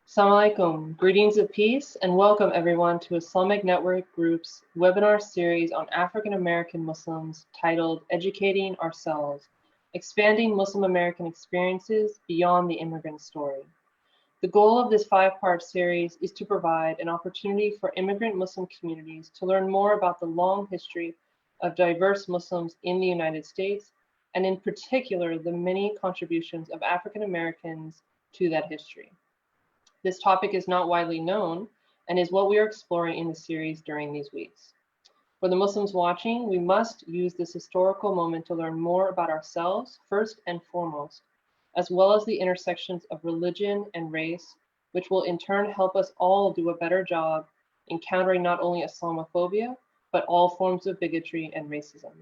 Assalamu alaikum. Greetings of peace and welcome everyone to Islamic Network Group's webinar series on African American Muslims titled Educating Ourselves, Expanding Muslim American Experiences Beyond the Immigrant Story. The goal of this five-part series is to provide an opportunity for immigrant Muslim communities to learn more about the long history of diverse Muslims in the United States, and in particular, the many contributions of African Americans to that history. This topic is not widely known and is what we are exploring in the series during these weeks. For the Muslims watching, we must use this historical moment to learn more about ourselves first and foremost, as well as the intersections of religion and race, which will in turn help us all do a better job in countering not only Islamophobia, but all forms of bigotry and racism.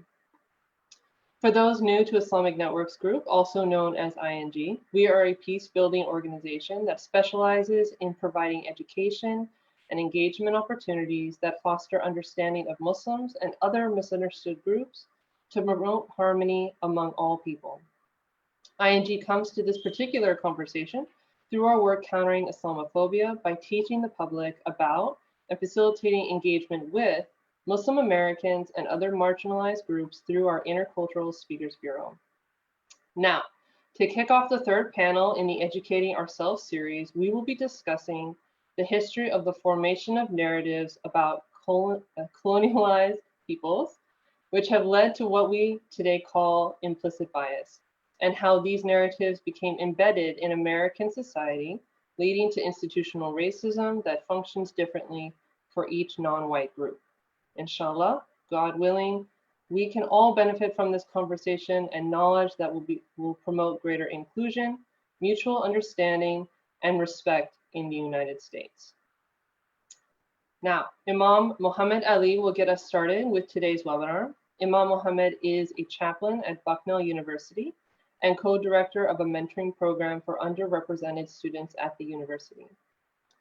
For those new to Islamic Networks Group, also known as ING, we are a peace-building organization that specializes in providing education and engagement opportunities that foster understanding of Muslims and other misunderstood groups to promote harmony among all people. ING comes to this particular conversation through our work countering Islamophobia by teaching the public about and facilitating engagement with Muslim Americans and other marginalized groups through our Intercultural Speakers Bureau. Now, to kick off the third panel in the Educating Ourselves series, we will be discussing the history of the formation of narratives about colonialized peoples, which have led to what we today call implicit bias, and how these narratives became embedded in American society, leading to institutional racism that functions differently for each non-white group. Inshallah, God willing, we can all benefit from this conversation and knowledge that will promote greater inclusion, mutual understanding, and respect in the United States. Now, Imam Muhammad Ali will get us started with today's webinar. Imam Muhammad is a chaplain at Bucknell University and co-director of a mentoring program for underrepresented students at the university.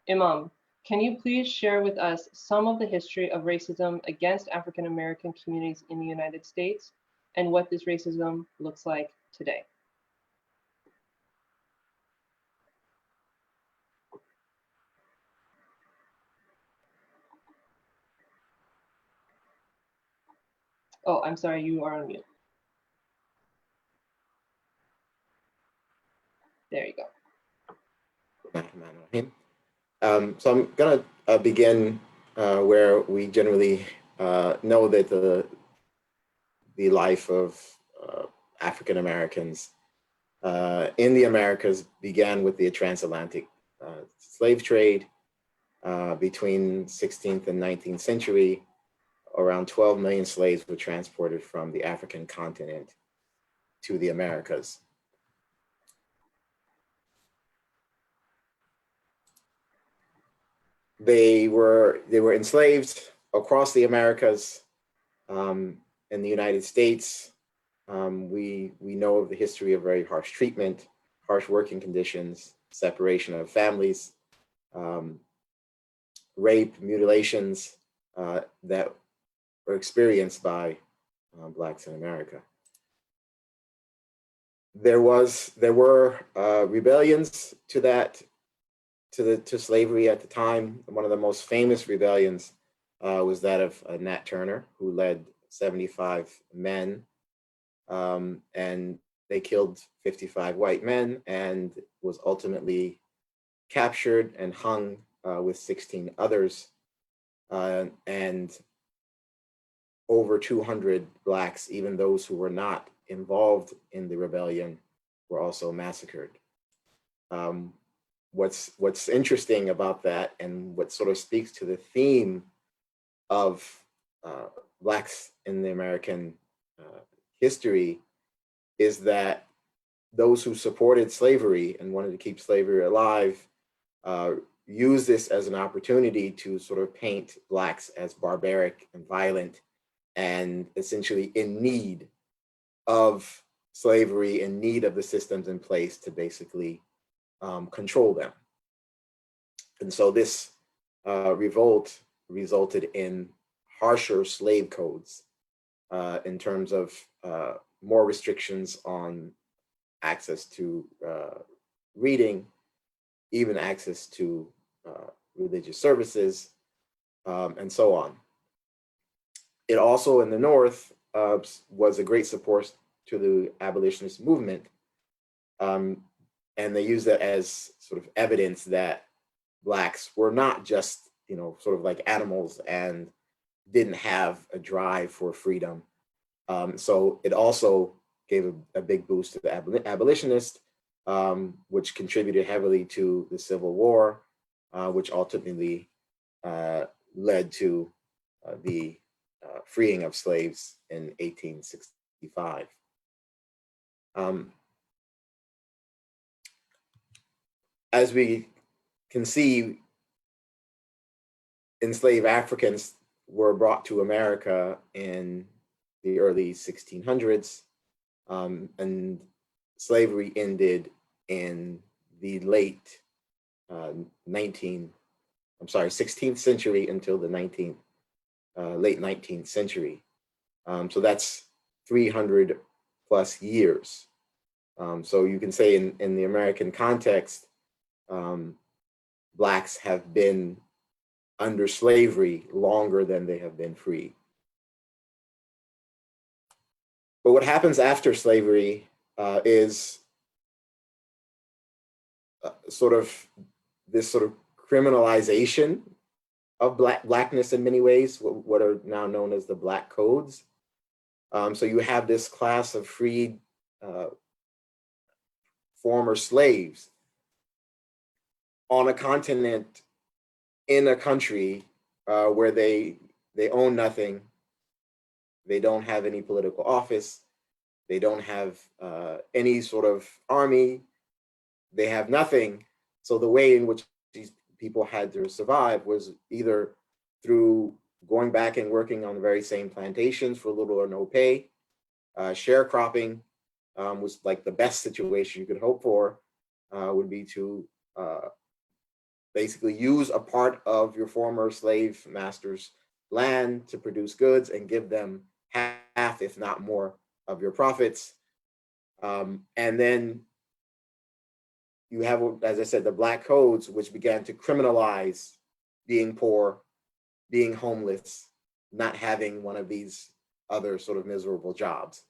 Imam, can you please share with us some of the history of racism against African American communities in the United States and what this racism looks like today? Oh, I'm sorry, you are on mute. There you go. So I'm going to begin where we generally know that the life of African Americans in the Americas began with the transatlantic slave trade between 16th and 19th century. Around 12 million slaves were transported from the African continent to the Americas. They were enslaved across the Americas. In the United States, we know of the history of very harsh treatment, harsh working conditions, separation of families, rape, mutilations that were experienced by Blacks in America. There were rebellions to slavery at the time. One of the most famous rebellions was that of Nat Turner, who led 75 men, and they killed 55 white men and was ultimately captured and hung with 16 others, and over 200 Blacks, even those who were not involved in the rebellion, were also massacred. What's interesting about that, and what sort of speaks to the theme of Blacks in the American history, is that those who supported slavery and wanted to keep slavery alive use this as an opportunity to sort of paint Blacks as barbaric and violent and essentially in need of slavery, in need of the systems in place to basically control them. And so this revolt resulted in harsher slave codes in terms of more restrictions on access to reading, even access to religious services, and so on. It also, in the North, was a great support to the abolitionist movement. And they use that as sort of evidence that Blacks were not just, sort of like animals and didn't have a drive for freedom. So it also gave a big boost to the abolitionists, which contributed heavily to the Civil War, which ultimately led to the freeing of slaves in 1865. As we can see, enslaved Africans were brought to America in the early 1600s, and slavery ended in the late 16th century until the late 19th century. So that's 300 plus years. So you can say in the American context, Blacks have been under slavery longer than they have been free. But what happens after slavery is sort of this sort of criminalization of Blackness in many ways, what are now known as the Black Codes. So you have this class of freed former slaves on a continent, in a country where they own nothing, they don't have any political office, they don't have any sort of army, they have nothing. So the way in which these people had to survive was either through going back and working on the very same plantations for little or no pay. Sharecropping was like the best situation you could hope for, would be to basically use a part of your former slave master's land to produce goods and give them half, if not more, of your profits. And then you have, as I said, the Black Codes, which began to criminalize being poor, being homeless, not having one of these other sort of miserable jobs.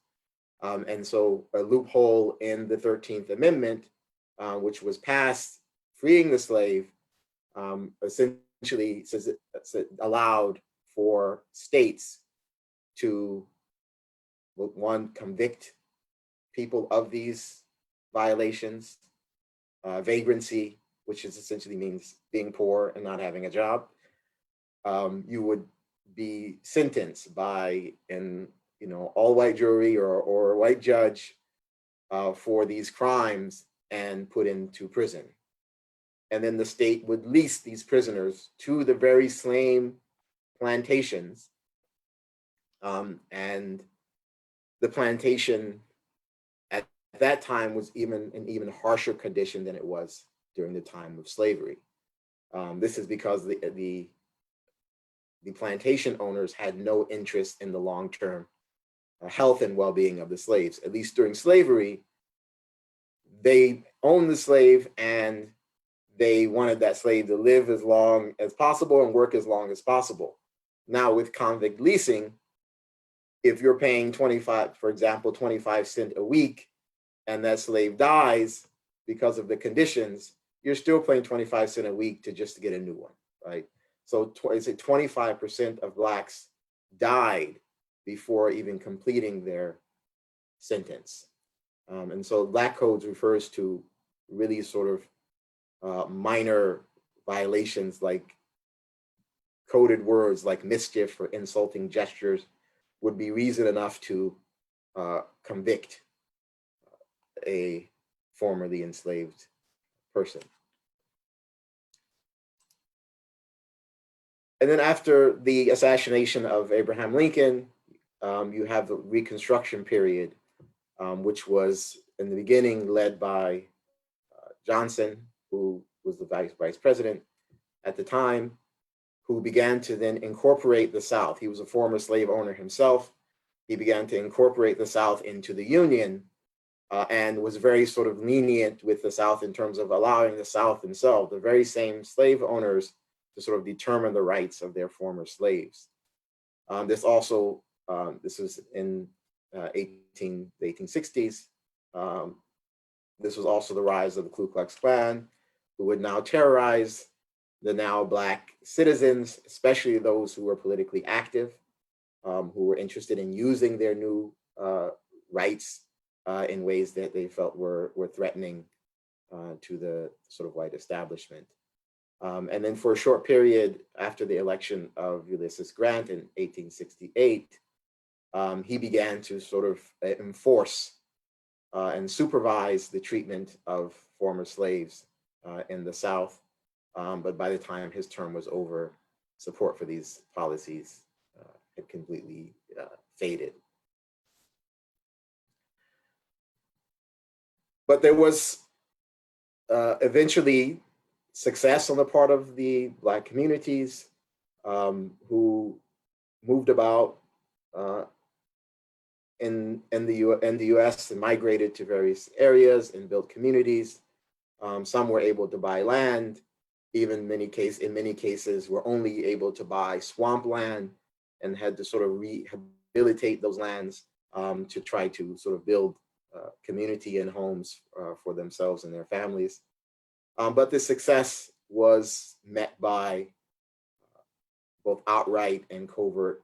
And so a loophole in the 13th Amendment, which was passed freeing the slave, essentially says it allowed for states to, one, convict people of these violations, vagrancy, which is essentially means being poor and not having a job. You would be sentenced by an all-white jury or a white judge for these crimes and put into prison. And then the state would lease these prisoners to the very same plantations. And the plantation at that time was an even harsher condition than it was during the time of slavery. This is because the plantation owners had no interest in the long-term health and well-being of the slaves. At least during slavery, they owned the slave and they wanted that slave to live as long as possible and work as long as possible. Now with convict leasing, if you're paying 25 cents a week, and that slave dies because of the conditions, you're still paying 25 cents a week to get a new one, right? So it's 25% of Blacks died before even completing their sentence. And so Black Codes refers to really sort of minor violations, like coded words like mischief or insulting gestures would be reason enough to convict a formerly enslaved person. And then after the assassination of Abraham Lincoln, you have the Reconstruction period, which was in the beginning led by Johnson, who was the vice president at the time, who began to then incorporate the South. He was a former slave owner himself. He began to incorporate the South into the Union, and was very sort of lenient with the South in terms of allowing the South themselves, the very same slave owners, to sort of determine the rights of their former slaves. This was in the 1860s. This was also the rise of the Ku Klux Klan, who would now terrorize the now Black citizens, especially those who were politically active, who were interested in using their new rights in ways that they felt were threatening to the sort of white establishment. And then for a short period after the election of Ulysses Grant in 1868, he began to sort of enforce and supervise the treatment of former slaves in the South. But by the time his term was over, support for these policies had completely faded. But there was eventually success on the part of the Black communities who moved about in the US and migrated to various areas and built communities. Some were able to buy land, even in many cases were only able to buy swampland and had to sort of rehabilitate those lands to try to sort of build community and homes for themselves and their families. But the success was met by both outright and covert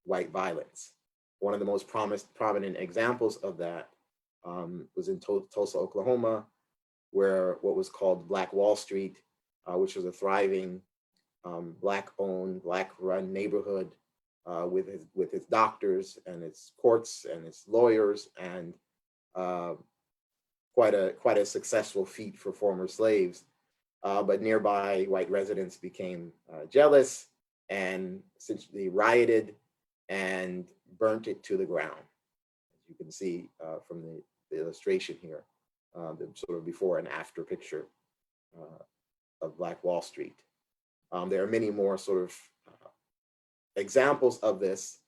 white violence. One of the most prominent examples of that was in Tulsa, Oklahoma, where what was called Black Wall Street, which was a thriving Black-owned, Black-run neighborhood with its doctors and its courts and its lawyers, and quite a successful feat for former slaves. But nearby white residents became jealous and essentially rioted and burnt it to the ground. As you can see from the illustration here, the sort of before and after picture of Black Wall Street. There are many more sort of examples of this,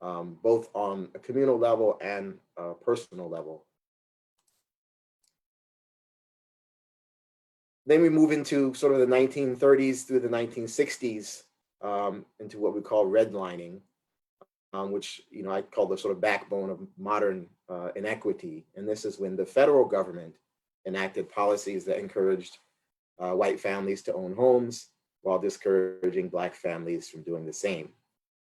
both on a communal level and a personal level. Then we move into sort of the 1930s through the 1960s into what we call redlining, which I call the sort of backbone of modern inequity. And this is when the federal government enacted policies that encouraged white families to own homes while discouraging Black families from doing the same.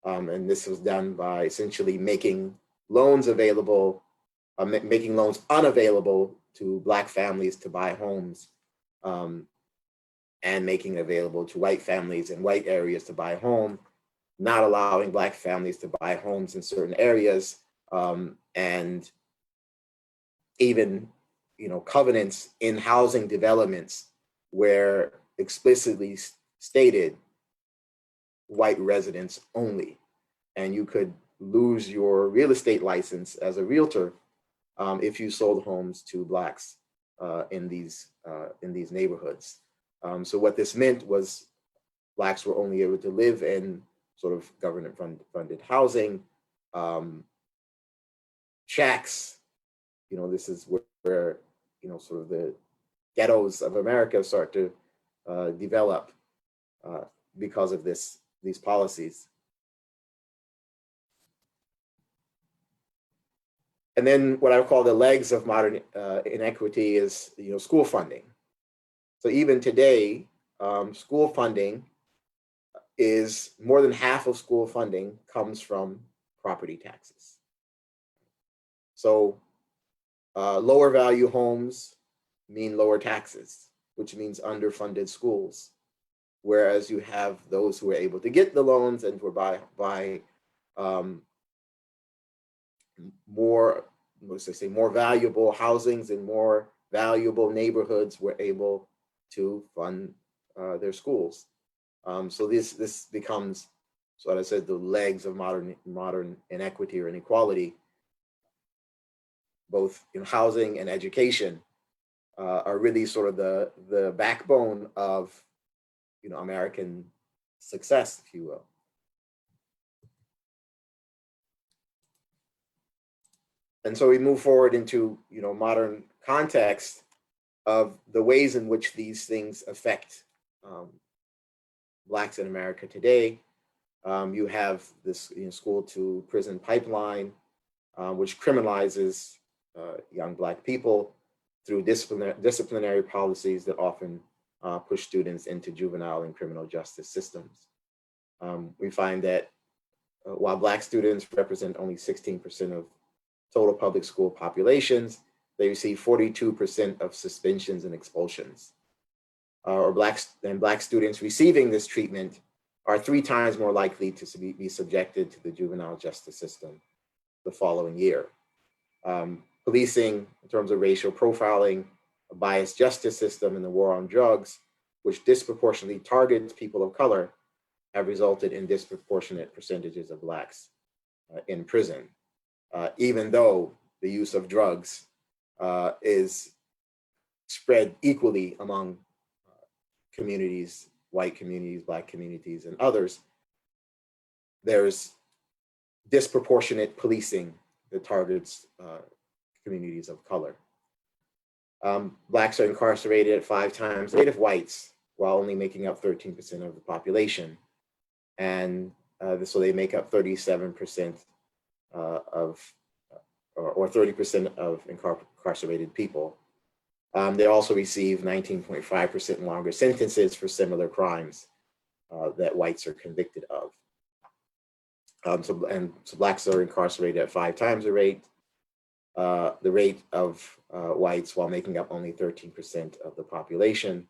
And this was done by essentially making loans available, making loans unavailable to Black families to buy homes, and making it available to white families in white areas to buy home, not allowing Black families to buy homes in certain areas, and even covenants in housing developments where explicitly stated white residents only, and you could lose your real estate license as a realtor if you sold homes to Blacks in these neighborhoods. So what this meant was Blacks were only able to live in sort of government-funded housing, shacks. This is where sort of the ghettos of America start to develop because of these policies. And then what I would call the legs of modern inequity is school funding. So even today, school funding is more than half of school funding comes from property taxes. So lower value homes mean lower taxes, which means underfunded schools. Whereas you have those who are able to get the loans and who buy more valuable housings and more valuable neighborhoods were able to fund their schools. So this becomes, so as I said, the legs of modern inequity or inequality, both in housing and education, are really sort of the backbone of American success, if you will. And so we move forward into, modern context of the ways in which these things affect Blacks in America today. You have this school to prison pipeline, which criminalizes young Black people through disciplinary policies that often push students into juvenile and criminal justice systems. We find that while Black students represent only 16% of total public school populations, they receive 42% of suspensions and expulsions. Black students receiving this treatment are 3 times more likely to be subjected to the juvenile justice system the following year. Policing in terms of racial profiling, a biased justice system, and the war on drugs, which disproportionately targets people of color, have resulted in disproportionate percentages of Blacks in prison, even though the use of drugs is spread equally among communities, white communities, Black communities, and others. There's disproportionate policing that targets communities of color. Blacks are incarcerated at 5 times the rate of whites, while only making up 13% of the population. And so they make up 37% or 30% of incarcerated people. They also receive 19.5% longer sentences for similar crimes that whites are convicted of. So Blacks are incarcerated at 5 times the rate of whites, while making up only 13% of the population.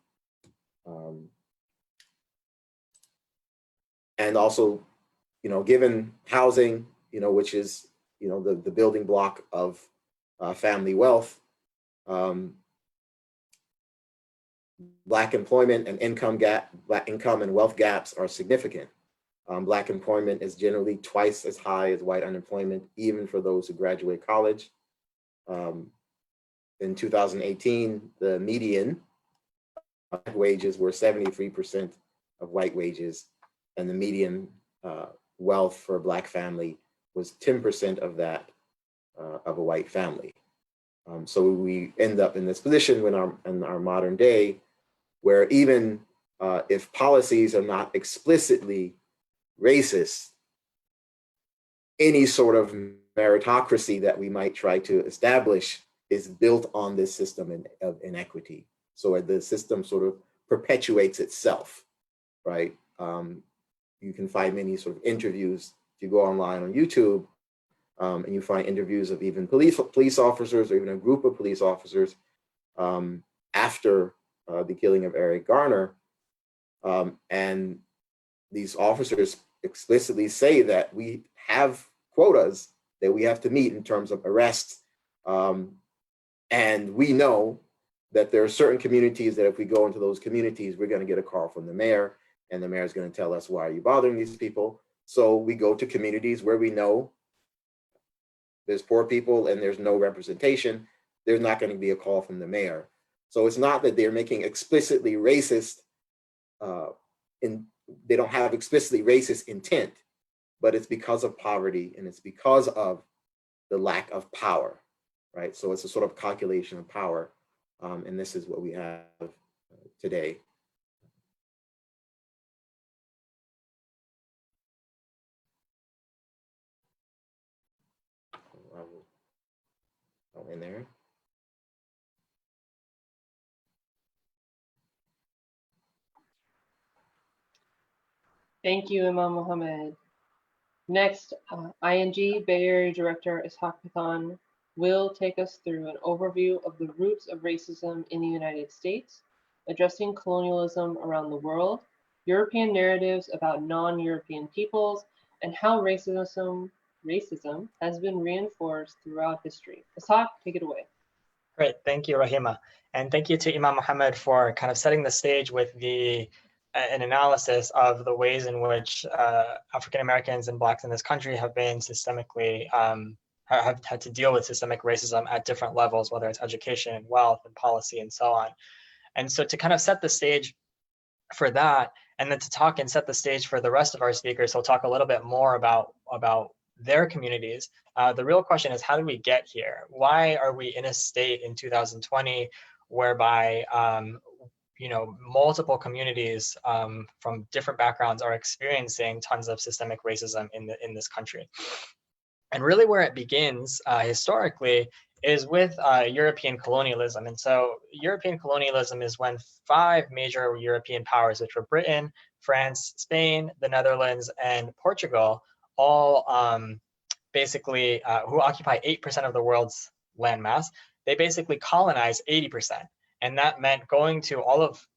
And also, given housing, which is, the building block of family wealth, Black employment and Black income and wealth gaps are significant. Black employment is generally twice as high as white unemployment, even for those who graduate college. In 2018, the median wages were 73% of white wages, and the median wealth for a Black family was 10% of that of a white family. So we end up in this position in our modern day, where even if policies are not explicitly racist, any sort of meritocracy that we might try to establish is built on this system of inequity. So the system sort of perpetuates itself, right? You can find many sort of interviews if you go online on YouTube, and you find interviews of even police officers, or even a group of police officers after the killing of Eric Garner. And these officers explicitly say that we have quotas that we have to meet in terms of arrests. And we know that there are certain communities that if we go into those communities, we're going to get a call from the mayor, and the mayor is going to tell us, why are you bothering these people? So we go to communities where we know there's poor people and there's no representation. There's not going to be a call from the mayor. So it's not that they're making explicitly racist, they don't have explicitly racist intent, but it's because of poverty, and it's because of the lack of power, right? So it's a sort of calculation of power, and this is what we have today. In there. Thank you, Imam Mohammed. Next, ING Bay Area Director Ishaq Pathan will take us through an overview of the roots of racism in the United States, addressing colonialism around the world, European narratives about non-European peoples, and how racism has been reinforced throughout history. Ishaq, take it away. Great, thank you, Rahima. And thank you to Imam Mohammed for kind of setting the stage with an analysis of the ways in which African Americans and Blacks in this country have been systemically, have had to deal with systemic racism at different levels, whether it's education and wealth and policy and so on. And so to kind of set the stage for that, and then to talk and set the stage for the rest of our speakers, he'll talk a little bit more about their communities. The real question is, how did we get here? Why are we in a state in 2020 whereby multiple communities from different backgrounds are experiencing tons of systemic racism in this country? And really where it begins historically is with European colonialism. And so European colonialism is when 5 major European powers, which were Britain, France, Spain, the Netherlands, and Portugal, all basically who occupy 8% of the world's landmass, they basically colonized 80%. And that meant going to all of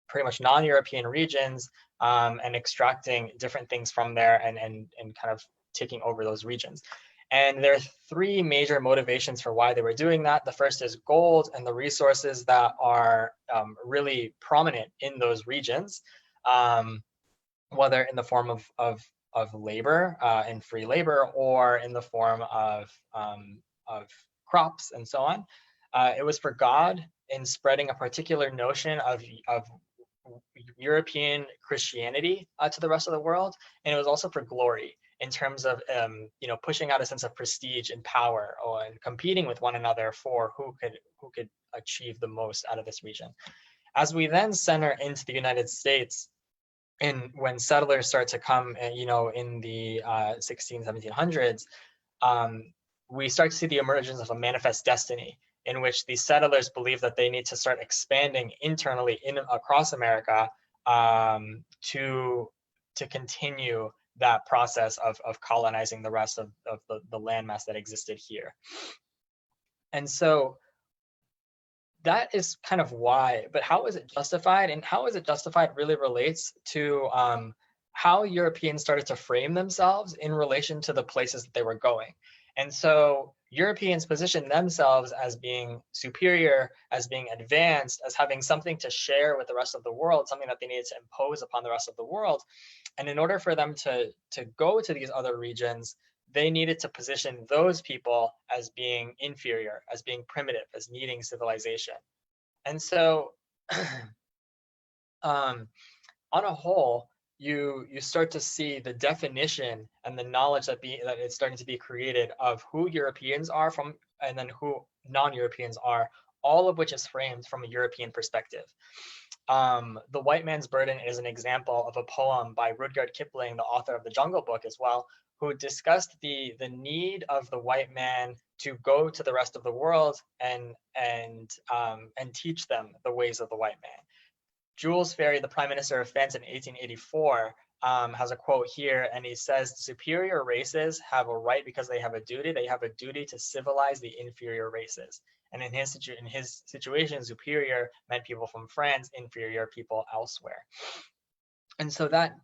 pretty much non-European regions and extracting different things from there and kind of taking over those regions. And there are 3 major motivations for why they were doing that. The first is gold and the resources that are really prominent in those regions, whether in the form of labor and free labor, or in the form of crops and so on. It was for God in spreading a particular notion of European Christianity to the rest of the world, and it was also for glory in terms of pushing out a sense of prestige and power, and competing with one another for who could achieve the most out of this region. As we then center into the United States, and when settlers start to come, in the 1700s, we start to see the emergence of a manifest destiny in which the settlers believe that they need to start expanding internally across America to continue that process of colonizing the rest of the landmass that existed here. And so that is kind of why, but how is it justified? And how is it justified really relates to how Europeans started to frame themselves in relation to the places that they were going. And so Europeans positioned themselves as being superior, as being advanced, as having something to share with the rest of the world, something that they needed to impose upon the rest of the world. And in order for them to go to these other regions, they needed to position those people as being inferior, as being primitive, as needing civilization. And so on a whole, you start to see the definition and the knowledge that it's starting to be created of who Europeans are from, and then who non-Europeans are, all of which is framed from a European perspective. The White Man's Burden is an example of a poem by Rudyard Kipling, the author of The Jungle Book as well, who discussed the need of the white man to go to the rest of the world and teach them the ways of the white man. Jules Ferry, the Prime Minister of France in 1884, has a quote here, and he says, "Superior races have a right because they have a duty. They have a duty to civilize the inferior races." And in his situation, superior meant people from France, inferior people elsewhere. And so that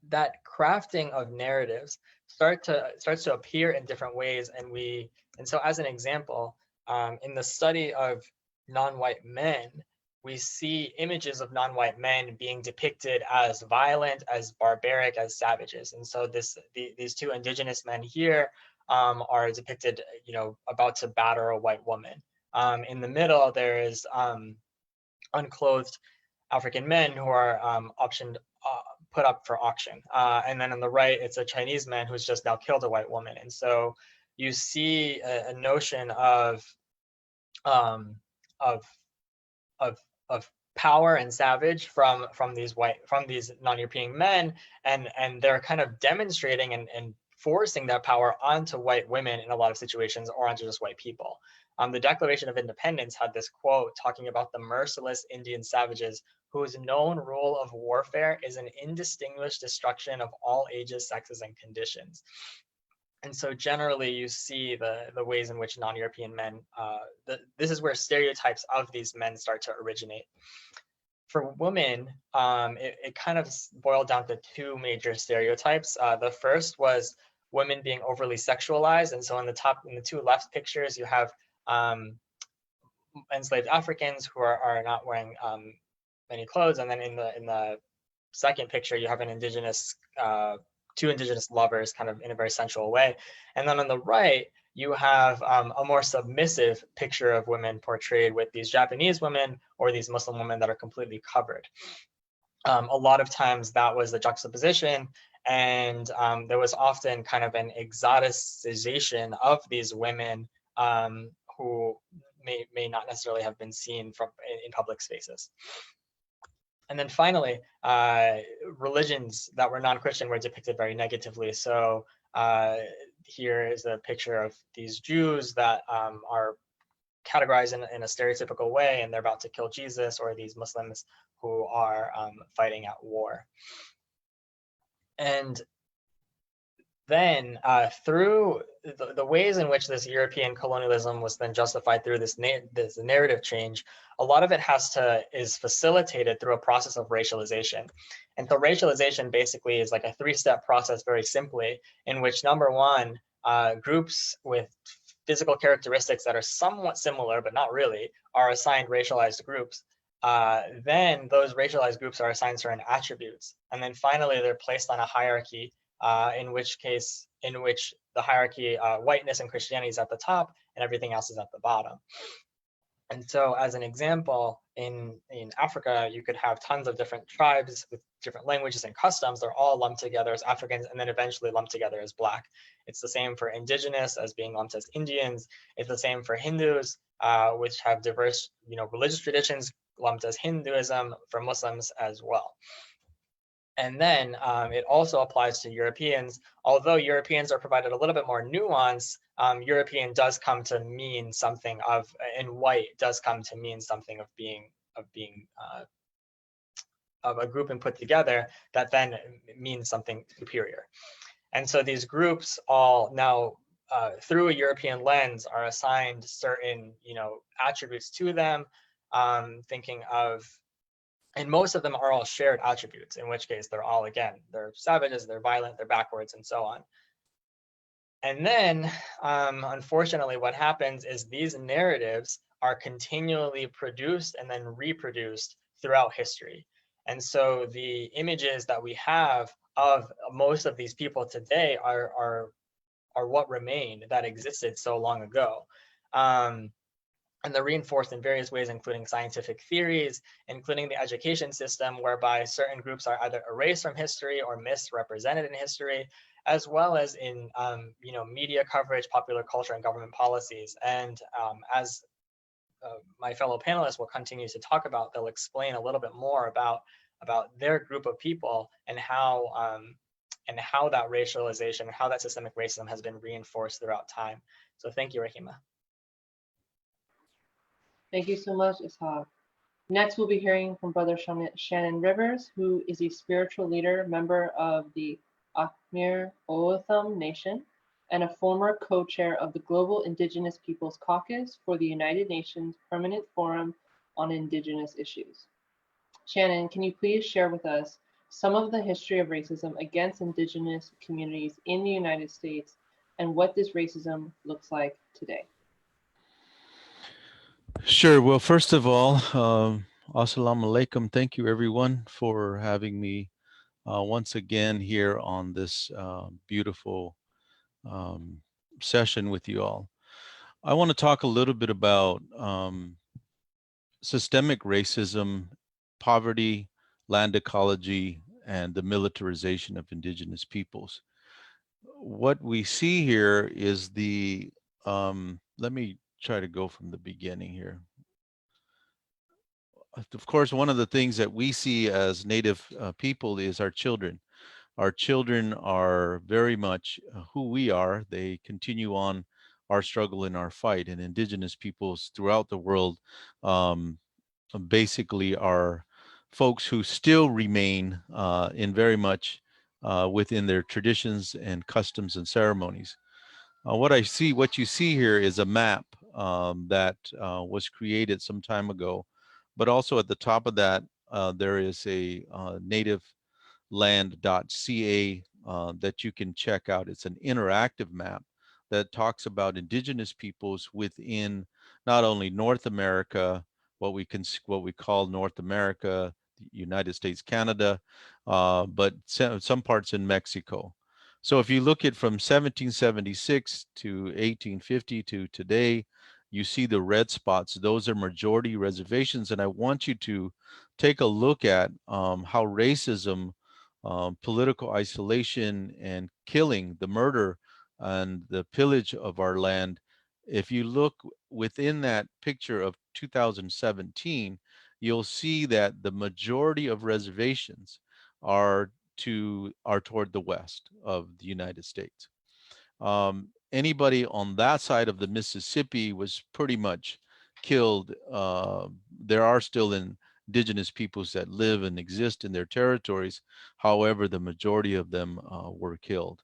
crafting of narratives starts to appear in different ways. And so as an example, in the study of non-white men, we see images of non-white men being depicted as violent, as barbaric, as savages. And so these 2 indigenous men here are depicted, about to batter a white woman. In the middle, there is unclothed African men who are put up for auction. And then on the right, it's a Chinese man who's just now killed a white woman. And so you see a notion of power and savage from these non-European men, and they're kind of demonstrating and forcing that power onto white women in a lot of situations, or onto just white people. The Declaration of Independence had this quote talking about the merciless Indian savages whose known rule of warfare is an indistinguished destruction of all ages, sexes, and conditions. And so generally you see the ways in which non-European men, this is where stereotypes of these men start to originate. For women, it kind of boiled down to 2 major stereotypes. The first was women being overly sexualized. And so in the 2 left pictures, you have enslaved Africans who are not wearing many clothes. And then in the second picture, you have an indigenous, 2 indigenous lovers kind of in a very sensual way. And then on the right, you have a more submissive picture of women portrayed with these Japanese women or these Muslim women that are completely covered. A lot of times that was the juxtaposition, And there was often kind of an exoticization of these women who may not necessarily have been seen in public spaces. And then finally, religions that were non-Christian were depicted very negatively. So here is a picture of these Jews that are categorized in a stereotypical way, and they're about to kill Jesus, or these Muslims who are fighting at war. And then through the ways in which this European colonialism was then justified through this narrative change, a lot of it is facilitated through a process of racialization. And so racialization basically is like a three-step process, very simply, in which number one, groups with physical characteristics that are somewhat similar, but not really, are assigned racialized groups. Then those racialized groups are assigned certain attributes. And then finally, they're placed on a hierarchy, in which the hierarchy, whiteness and Christianity is at the top and everything else is at the bottom. And so as an example, in Africa, you could have tons of different tribes with different languages and customs. They're all lumped together as Africans and then eventually lumped together as Black. It's the same for Indigenous as being lumped as Indians. It's the same for Hindus, which have diverse, religious traditions lumped as Hinduism, for Muslims as well. And then it also applies to Europeans. Although Europeans are provided a little bit more nuance, European does come to mean something of, and white does come to mean something of being of a group and put together that then means something superior. And so these groups all now, through a European lens, are assigned certain, attributes to them, thinking of. And most of them are all shared attributes, in which case they're all, again, they're savages, they're violent, they're backwards, and so on. And then, unfortunately, what happens is these narratives are continually produced and then reproduced throughout history. And so the images that we have of most of these people today are what remained that existed so long ago. And they're reinforced in various ways, including scientific theories, including the education system, whereby certain groups are either erased from history or misrepresented in history, as well as in media coverage, popular culture, and government policies. And as my fellow panelists will continue to talk about, they'll explain a little bit more about their group of people and how that racialization, how that systemic racism has been reinforced throughout time. So thank you, Rahima. Thank you so much, Ishaq. Next, we'll be hearing from Brother Shannon Rivers, who is a spiritual leader, member of the Akhmir Oatham Nation, and a former co-chair of the Global Indigenous Peoples Caucus for the United Nations Permanent Forum on Indigenous Issues. Shannon, can you please share with us some of the history of racism against Indigenous communities in the United States and what this racism looks like today? Sure. Well, first of all, assalamu alaikum. Thank you, everyone, for having me once again here on this beautiful session with you all. I want to talk a little bit about systemic racism, poverty, land ecology, and the militarization of indigenous peoples. What we see here is let me try to go from the beginning here. Of course, one of the things that we see as Native people is our children. Our children are very much who we are. They continue on our struggle and our fight. And indigenous peoples throughout the world basically are folks who still remain in very much within their traditions and customs and ceremonies. What you see here is a map that was created some time ago, but also at the top of that, there is a nativeland.ca that you can check out. It's an interactive map that talks about indigenous peoples within not only North America, what we call North America, the United States, Canada, but some parts in Mexico. So if you look at from 1776 to 1850 to today, you see the red spots. Those are majority reservations. And I want you to take a look at how racism political isolation and killing, the murder and the pillage of our land. If you look within that picture of 2017, you'll see that the majority of reservations are toward the west of the United States. Anybody on that side of the Mississippi was pretty much killed. There are still indigenous peoples that live and exist in their territories. However, the majority of them were killed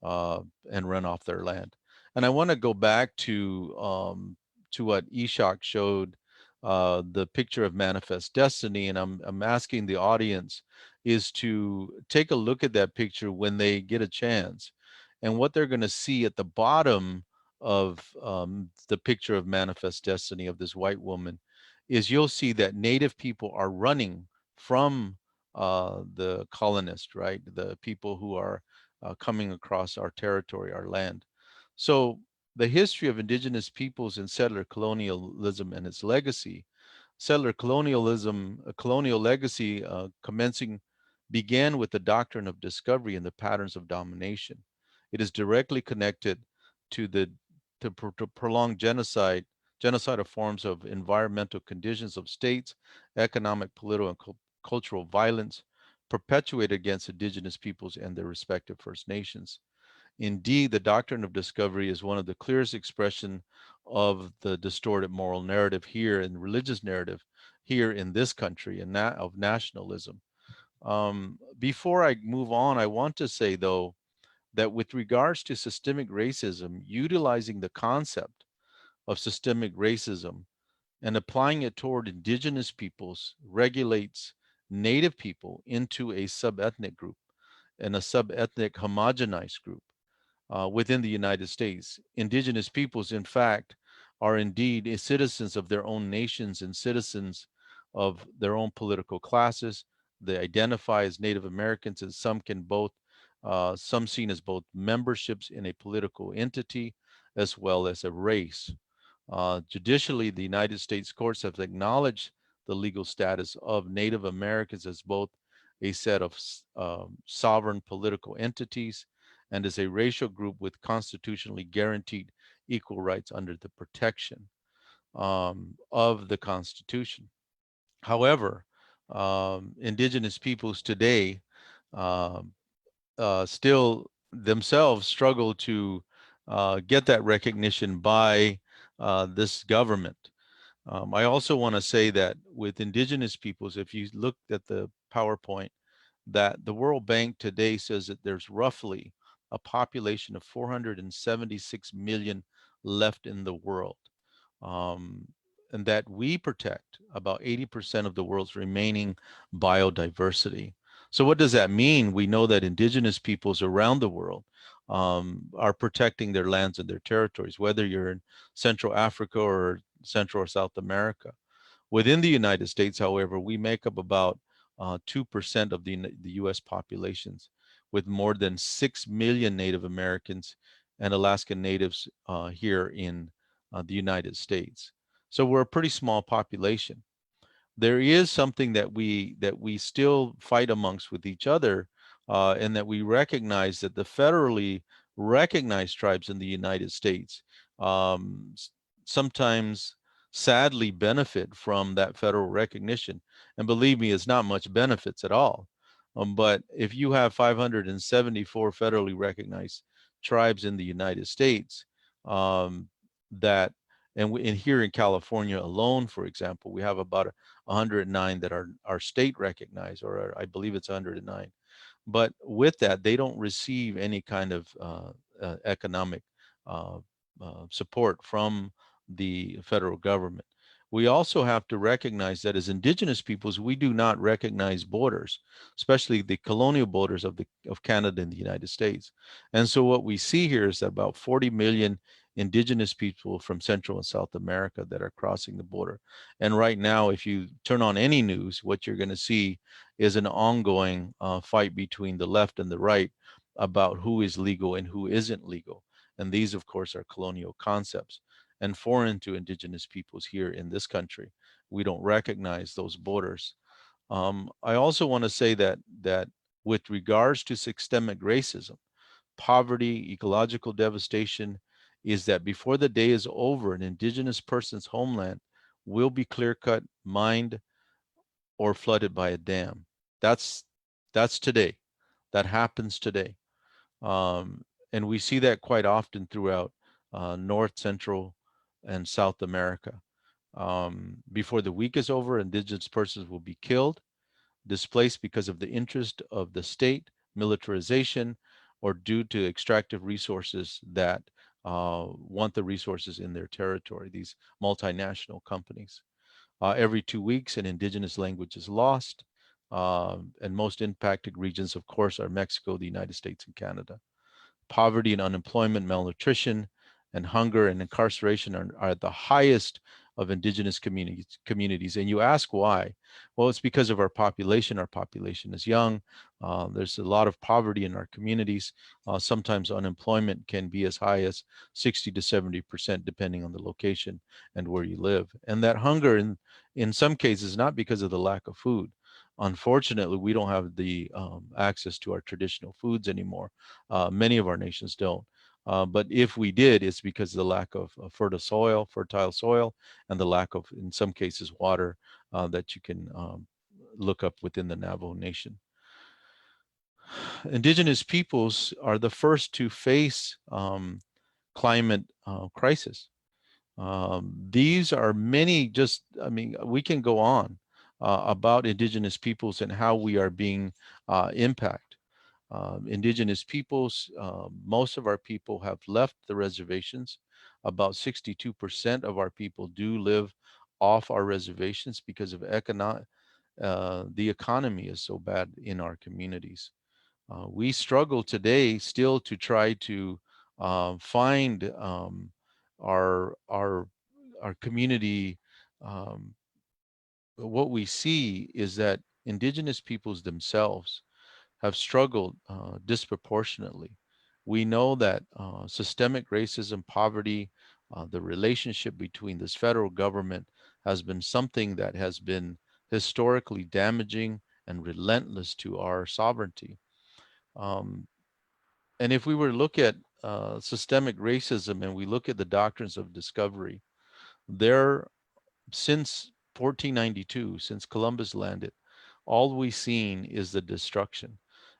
and run off their land. And I want to go back to what Ishak showed, the picture of manifest destiny. And I'm asking the audience is to take a look at that picture when they get a chance. And what they're going to see at the bottom of the picture of manifest destiny of this white woman is you'll see that Native people are running from the colonists, right? The people who are coming across our territory, our land. So the history of indigenous peoples and settler colonialism and its legacy, settler colonialism, a colonial legacy commencing began with the doctrine of discovery and the patterns of domination. It is directly connected to the to prolonged genocidal forms of environmental conditions of states, economic, political, and cultural violence perpetuated against indigenous peoples and their respective First Nations. Indeed, the doctrine of discovery is one of the clearest expression of the distorted moral narrative here and religious narrative here in this country and of nationalism. Before I move on, I want to say though that with regards to systemic racism, utilizing the concept of systemic racism and applying it toward indigenous peoples regulates native people into a subethnic group and a subethnic homogenized group within the United States. Indigenous peoples, in fact, are indeed citizens of their own nations and citizens of their own political classes. They identify as Native Americans, and some seen as both memberships in a political entity as well as a race. Judicially, the United States courts have acknowledged the legal status of Native Americans as both a set of sovereign political entities and as a racial group with constitutionally guaranteed equal rights under the protection of the Constitution. However, indigenous peoples today um, still themselves struggle to get that recognition by this government. I also want to say that with indigenous peoples, if you look at the PowerPoint, that the World Bank today says that there's roughly a population of 476 million left in the world. Um, and that we protect about 80% of the world's remaining biodiversity. So what does that mean? We know that indigenous peoples around the world are protecting their lands and their territories, whether you're in Central Africa or Central or South America. Within the United States, however, we make up about 2% of the US populations, with more than 6 million Native Americans and Alaskan Natives here in the United States. So we're a pretty small population. There is something that we still fight amongst with each other, and that we recognize that the federally recognized tribes in the United States sometimes sadly benefit from that federal recognition. And believe me, it's not much benefits at all. But if you have 574 federally recognized tribes in the United States, that and here in California alone, for example, we have about 109 that are state recognized, or I believe it's 109. But with that, they don't receive any kind of economic uh, support from the federal government. We also have to recognize that as indigenous peoples, we do not recognize borders, especially the colonial borders of Canada and the United States. And so what we see here is that about 40 million indigenous people from Central and South America that are crossing the border. And right now, if you turn on any news, what you're going to see is an ongoing fight between the left and the right about who is legal and who isn't legal. And these, of course, are colonial concepts and foreign to indigenous peoples here in this country. We don't recognize those borders. I also want to say that with regards to systemic racism, poverty, ecological devastation, is that before the day is over, an indigenous person's homeland will be clear-cut, mined, or flooded by a dam. That's today. That happens today. And we see that quite often throughout North, Central, and South America. Before the week is over, indigenous persons will be killed, displaced because of the interest of the state, militarization, or due to extractive resources that want the resources in their territory, these multinational companies. Every 2 weeks, an indigenous language is lost. And most impacted regions, of course, are Mexico, the United States, and Canada. Poverty and unemployment, malnutrition, and hunger and incarceration are at the highest of indigenous communities. And you ask why? Well, it's because of our population. Our population is young. There's a lot of poverty in our communities. Sometimes unemployment can be as high as 60 to 70%, depending on the location and where you live. And that hunger, in some cases, not because of the lack of food. Unfortunately, we don't have the access to our traditional foods anymore. Many of our nations don't. But if we did, it's because of the lack of fertile soil, and the lack of, in some cases, water that you can look up within the Navajo Nation. Indigenous peoples are the first to face climate crisis. These are many, we can go on about indigenous peoples and how we are being impacted. Indigenous peoples, most of our people have left the reservations. About 62% of our people do live off our reservations because of the economy is so bad in our communities. We struggle today still to try to find our community. What we see is that indigenous peoples themselves have struggled disproportionately. We know that systemic racism, poverty, the relationship between this federal government has been something that has been historically damaging and relentless to our sovereignty. Um, and if we were to look at systemic racism and we look at the doctrines of discovery, there, since 1492, since Columbus landed, all we've seen is the destruction.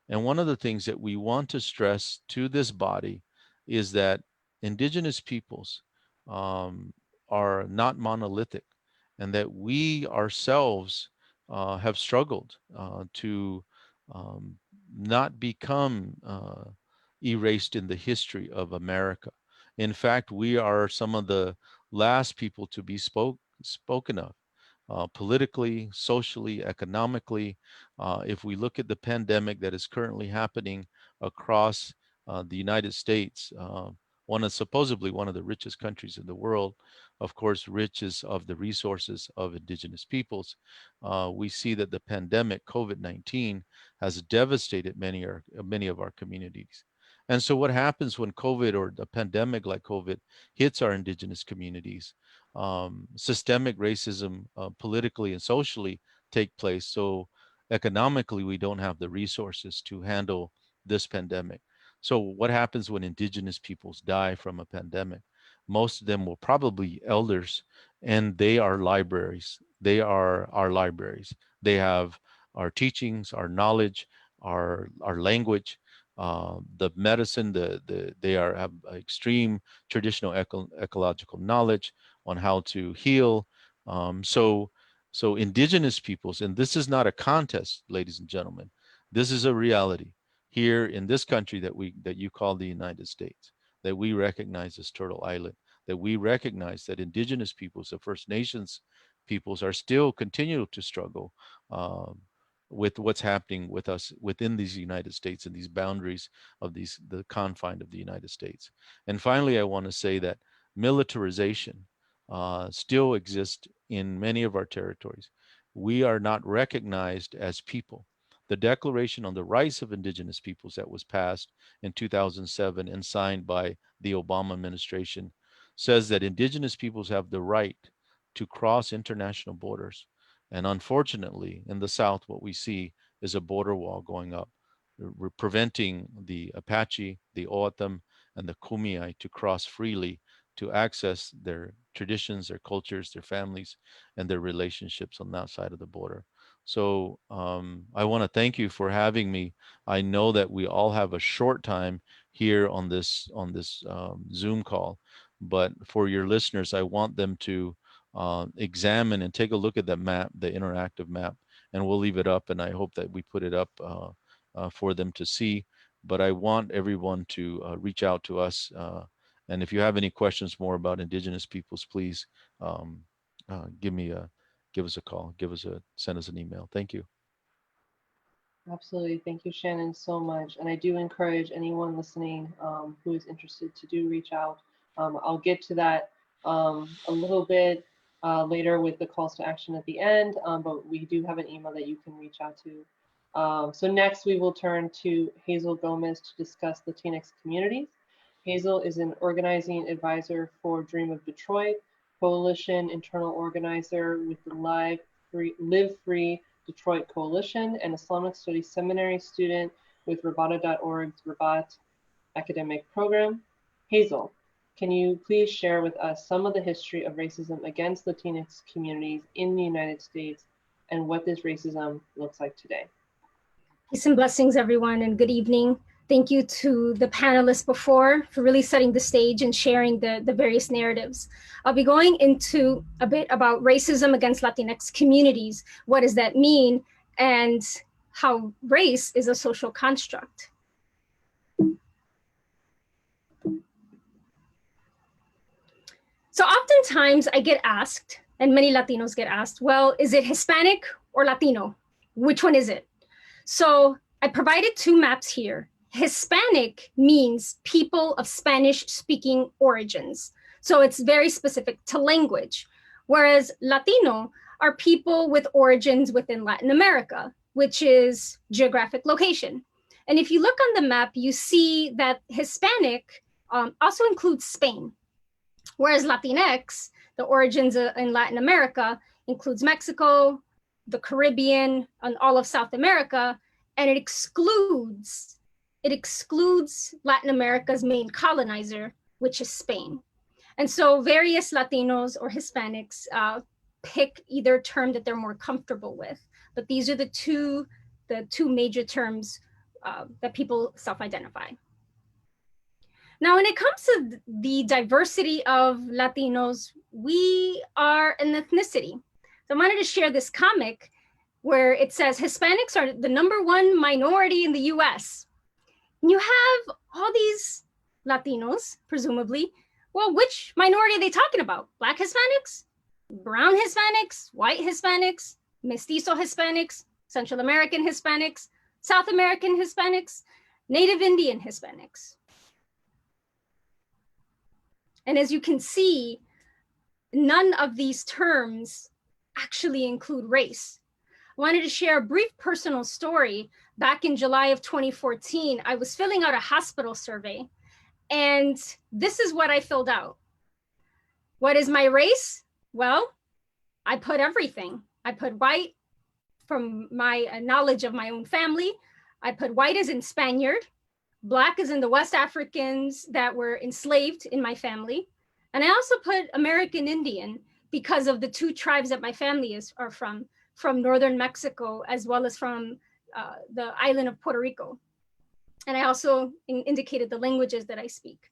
And one of the things that we want to stress to this body is that indigenous peoples are not monolithic, and that we ourselves have struggled to um, not become erased in the history of America. In fact, we are some of the last people to be spoken of politically, socially, economically. If we look at the pandemic that is currently happening across the United States, supposedly one of the richest countries in the world, of course, riches of the resources of indigenous peoples, we see that the pandemic, COVID-19, has devastated many of our communities. And so what happens when COVID, or a pandemic like COVID, hits our indigenous communities? Systemic racism politically and socially take place. So economically, we don't have the resources to handle this pandemic. So what happens when indigenous peoples die from a pandemic? Most of them will probably be elders, and they are libraries. They are our libraries. They have our teachings, our knowledge, our language, the medicine. Have extreme traditional ecological knowledge on how to heal. So indigenous peoples, and this is not a contest, ladies and gentlemen. This is a reality here in this country that you call the United States, that we recognize as Turtle Island, that we recognize that indigenous peoples, the First Nations peoples, are still continue to struggle with what's happening with us within these United States and these boundaries of the confine of the United States. And finally, I want to say that militarization still exist in many of our territories. We are not recognized as people. The Declaration on the Rights of Indigenous Peoples that was passed in 2007 and signed by the Obama administration says that indigenous peoples have the right to cross international borders. And unfortunately, in the South, what we see is a border wall going up preventing the Apache, the O'odham, and the Kumeyaay to cross freely to access their traditions, their cultures, their families, and their relationships on that side of the border. So I want to thank you for having me. I know that we all have a short time here on this Zoom call, but for your listeners, I want them to examine and take a look at that map, the interactive map, and we'll leave it up. And I hope that we put it up for them to see. But I want everyone to reach out to us. And if you have any questions more about Indigenous peoples, please give us a call, send us an email. Thank you. Absolutely. Thank you, Shannon, so much. And I do encourage anyone listening who is interested to do reach out. I'll get to that a little bit later with the calls to action at the end, but we do have an email that you can reach out to. So next we will turn to Hazel Gomez to discuss Latinx communities. Hazel is an organizing advisor for Dream of Detroit, coalition internal organizer with the Live Free Detroit Coalition, and Islamic Studies Seminary student with Rabata.org's Rabat academic program. Hazel, can you please share with us some of the history of racism against Latinx communities in the United States and what this racism looks like today? Peace and blessings, everyone, and good evening. Thank you to the panelists before for really setting the stage and sharing the various narratives. I'll be going into a bit about racism against Latinx communities. What does that mean? And how race is a social construct. So oftentimes I get asked, and many Latinos get asked, well, is it Hispanic or Latino? Which one is it? So I provided two maps here. Hispanic means people of Spanish-speaking origins. So it's very specific to language. Whereas Latino are people with origins within Latin America, which is geographic location. And if you look on the map, you see that Hispanic also includes Spain. Whereas Latinx, the origins in Latin America, includes Mexico, the Caribbean, and all of South America, and it excludes Latin America's main colonizer, which is Spain. And so various Latinos or Hispanics pick either term that they're more comfortable with, but these are the two major terms that people self-identify. Now, when it comes to the diversity of Latinos, we are an ethnicity. So I wanted to share this comic where it says Hispanics are the #1 minority in the US. And you have all these Latinos, presumably. Well, which minority are they talking about? Black Hispanics, brown Hispanics, white Hispanics, mestizo Hispanics, Central American Hispanics, South American Hispanics, Native Indian Hispanics. And as you can see, none of these terms actually include race. I wanted to share a brief personal story. Back in July of 2014, I was filling out a hospital survey, and this is what I filled out. What is my race? Well, I put everything. I put white from my knowledge of my own family. I put white as in Spaniard, Black as in the West Africans that were enslaved in my family. And I also put American Indian because of the two tribes that my family are from northern Mexico, as well as from the island of Puerto Rico. And I also indicated the languages that I speak.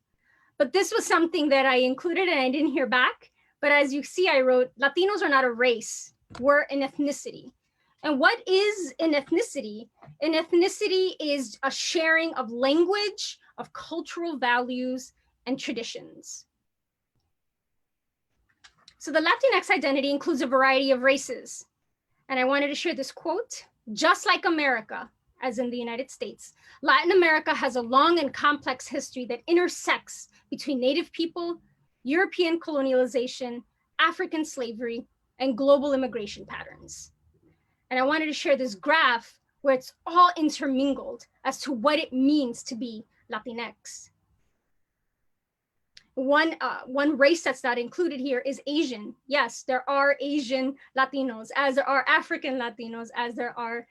But this was something that I included and I didn't hear back. But as you see, I wrote, Latinos are not a race, we're an ethnicity. And what is an ethnicity? An ethnicity is a sharing of language, of cultural values, and traditions. So the Latinx identity includes a variety of races. And I wanted to share this quote, just like America, as in the United States, Latin America has a long and complex history that intersects between Native people, European colonialization, African slavery, and global immigration patterns. And I wanted to share this graph where it's all intermingled as to what it means to be Latinx. One race that's not included here is Asian. Yes, there are Asian Latinos, as there are African Latinos, as there are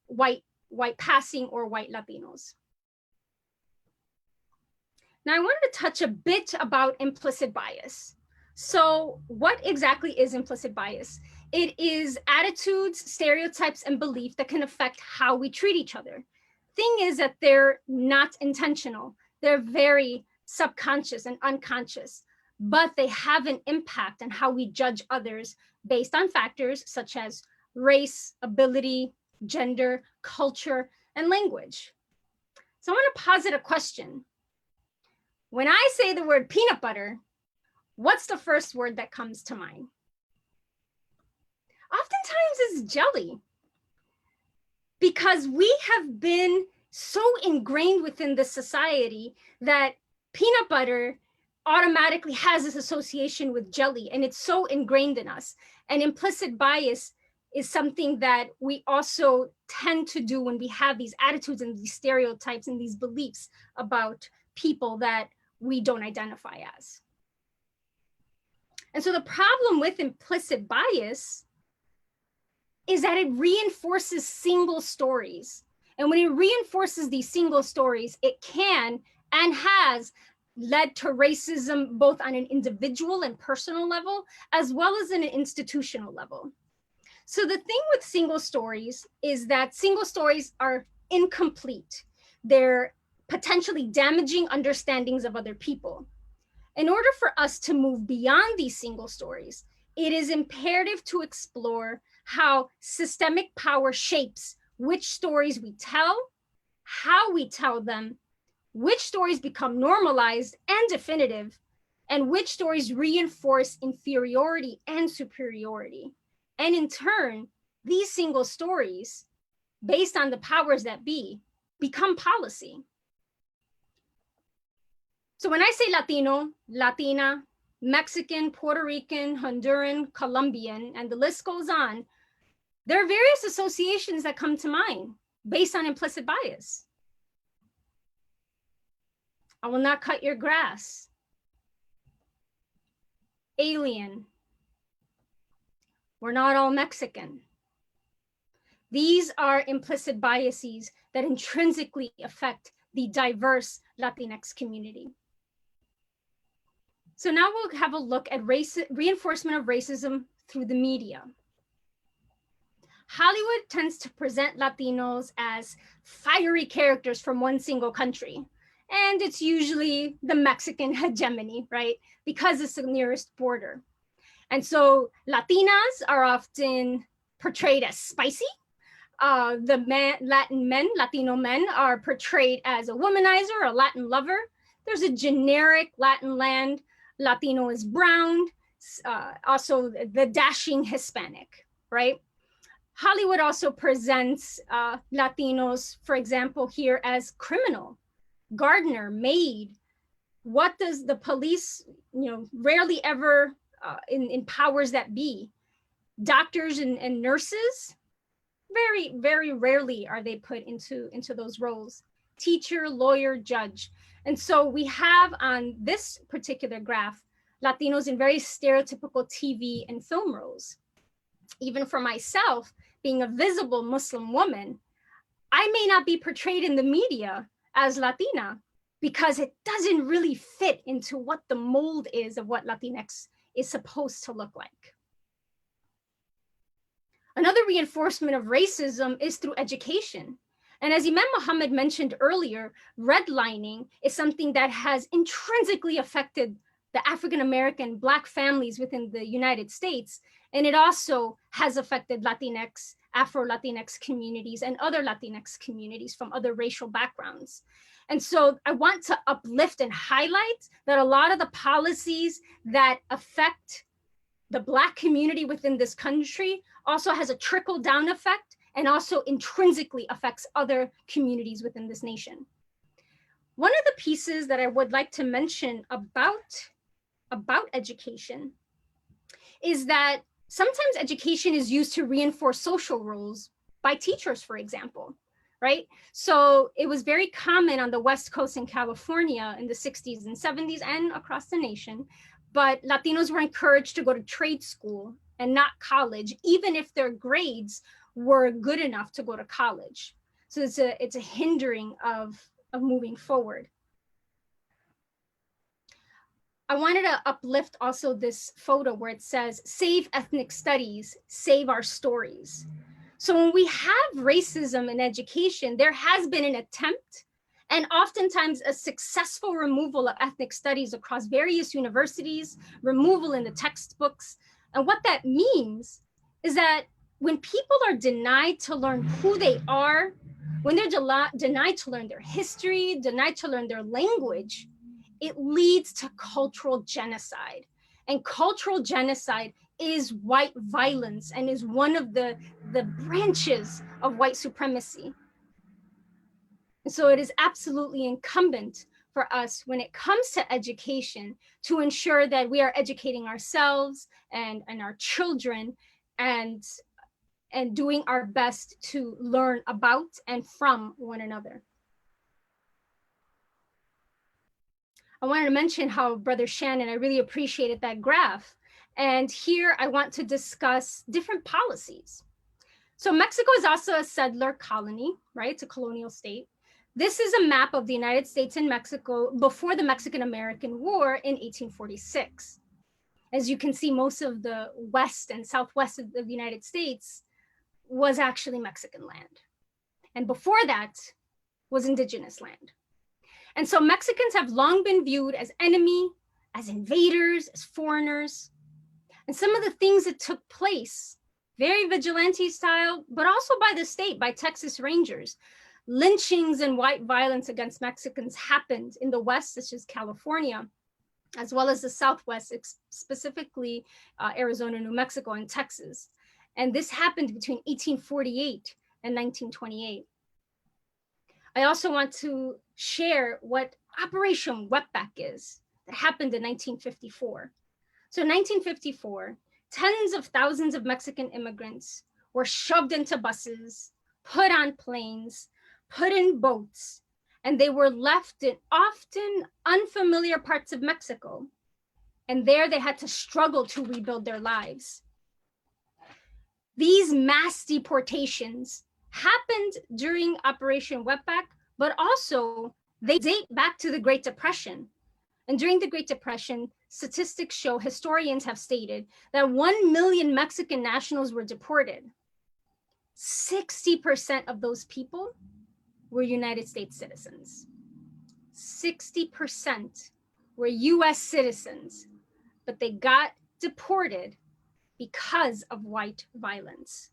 white white passing or white Latinos. Now I wanted to touch a bit about implicit bias. So what exactly is implicit bias? It is attitudes, stereotypes, and belief that can affect how we treat each other. Thing is that they're not intentional. They're very subconscious and unconscious, but they have an impact on how we judge others based on factors such as race, ability, gender, culture, and language. So I want to posit a question. When I say the word peanut butter, what's the first word that comes to mind? Oftentimes it's jelly, because we have been so ingrained within this society that peanut butter automatically has this association with jelly, and it's so ingrained in us. And implicit bias is something that we also tend to do when we have these attitudes and these stereotypes and these beliefs about people that we don't identify as. And so the problem with implicit bias is that it reinforces single stories. And when it reinforces these single stories, it can and has led to racism both on an individual and personal level, as well as in an institutional level. So the thing with single stories is that single stories are incomplete. They're potentially damaging understandings of other people. In order for us to move beyond these single stories, it is imperative to explore how systemic power shapes which stories we tell, how we tell them, which stories become normalized and definitive, and which stories reinforce inferiority and superiority. And in turn, these single stories, based on the powers that be, become policy. So when I say Latino, Latina, Mexican, Puerto Rican, Honduran, Colombian, and the list goes on, there are various associations that come to mind based on implicit bias. I will not cut your grass. Alien. We're not all Mexican. These are implicit biases that intrinsically affect the diverse Latinx community. So now we'll have a look at reinforcement of racism through the media. Hollywood tends to present Latinos as fiery characters from one single country. And it's usually the Mexican hegemony, right? Because it's the nearest border. And so Latinas are often portrayed as spicy. Latino men are portrayed as a womanizer, a Latin lover. There's a generic Latin land. Latino is brown, also the dashing Hispanic, right? Hollywood also presents Latinos, for example, here as criminal, gardener, maid. What does the police, rarely ever in powers that be, doctors and nurses, very, very rarely are they put into those roles. Teacher, lawyer, judge. And so we have on this particular graph, Latinos in very stereotypical TV and film roles. Even for myself, being a visible Muslim woman, I may not be portrayed in the media as Latina because it doesn't really fit into what the mold is of what Latinx is supposed to look like. Another reinforcement of racism is through education. And as Imam Muhammad mentioned earlier, redlining is something that has intrinsically affected the African-American Black families within the United States. And it also has affected Latinx, Afro-Latinx communities and other Latinx communities from other racial backgrounds. And so I want to uplift and highlight that a lot of the policies that affect the Black community within this country also has a trickle-down effect and also intrinsically affects other communities within this nation. One of the pieces that I would like to mention about education is that sometimes education is used to reinforce social roles by teachers, for example, right? So it was very common on the West Coast in California in the 60s and 70s and across the nation, but Latinos were encouraged to go to trade school and not college, even if their grades were good enough to go to college. So it's a hindering of moving forward. I wanted to uplift also this photo where it says, "Save ethnic studies, save our stories." So when we have racism in education, there has been an attempt and oftentimes a successful removal of ethnic studies across various universities, removal in the textbooks. And what that means is that when people are denied to learn who they are, when they're denied to learn their history, denied to learn their language, it leads to cultural genocide. And cultural genocide is white violence and is one of the branches of white supremacy. And so it is absolutely incumbent for us when it comes to education to ensure that we are educating ourselves and our children and doing our best to learn about and from one another. I wanted to mention how Brother Shannon, I really appreciated that graph. And here I want to discuss different policies. So Mexico is also a settler colony, right? It's a colonial state. This is a map of the United States and Mexico before the Mexican-American War in 1846. As you can see, most of the west and southwest of the United States was actually Mexican land. And before that was indigenous land. And so Mexicans have long been viewed as enemy, as invaders, as foreigners. And some of the things that took place, very vigilante style, but also by the state, by Texas Rangers, lynchings and white violence against Mexicans happened in the West, such as California, as well as the Southwest, specifically Arizona, New Mexico, and Texas. And this happened between 1848 and 1928. I also want to share what Operation Wetback is that happened in 1954. So in 1954, tens of thousands of Mexican immigrants were shoved into buses, put on planes, put in boats, and they were left in often unfamiliar parts of Mexico. And there they had to struggle to rebuild their lives. These mass deportations happened during Operation Wetback, but also they date back to the Great Depression. And during the Great Depression, statistics show, historians have stated, that 1 million Mexican nationals were deported. 60% of those people were United States citizens. 60% were US citizens, but they got deported because of white violence.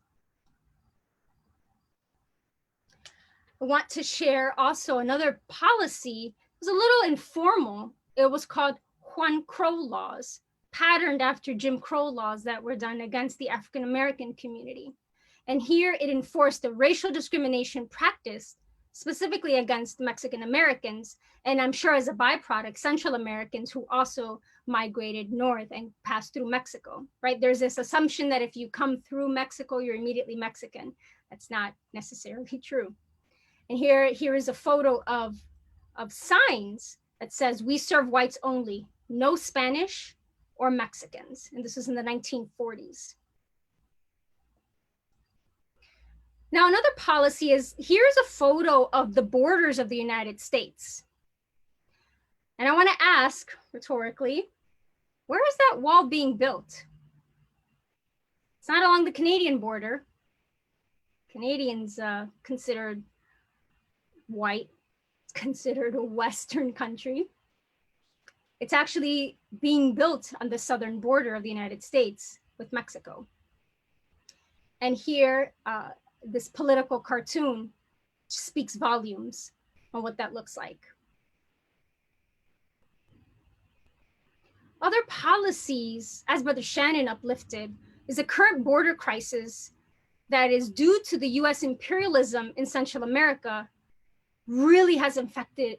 I want to share also another policy. It was a little informal. It was called Juan Crow laws, patterned after Jim Crow laws that were done against the African American community. And here it enforced the racial discrimination practiced specifically against Mexican Americans, and I'm sure as a byproduct, Central Americans who also migrated north and passed through Mexico, right? There's this assumption that if you come through Mexico, you're immediately Mexican. That's not necessarily true. And here is a photo of signs that says, "We serve whites only, no Spanish or Mexicans." And this was in the 1940s. Now, another policy is, here's a photo of the borders of the United States. And I want to ask rhetorically, where is that wall being built? It's not along the Canadian border. Canadians considered white, it's considered a Western country. It's actually being built on the southern border of the United States with Mexico. And here, this political cartoon speaks volumes on what that looks like. Other policies, as Brother Shannon uplifted, is a current border crisis that is due to the US imperialism in Central America really has affected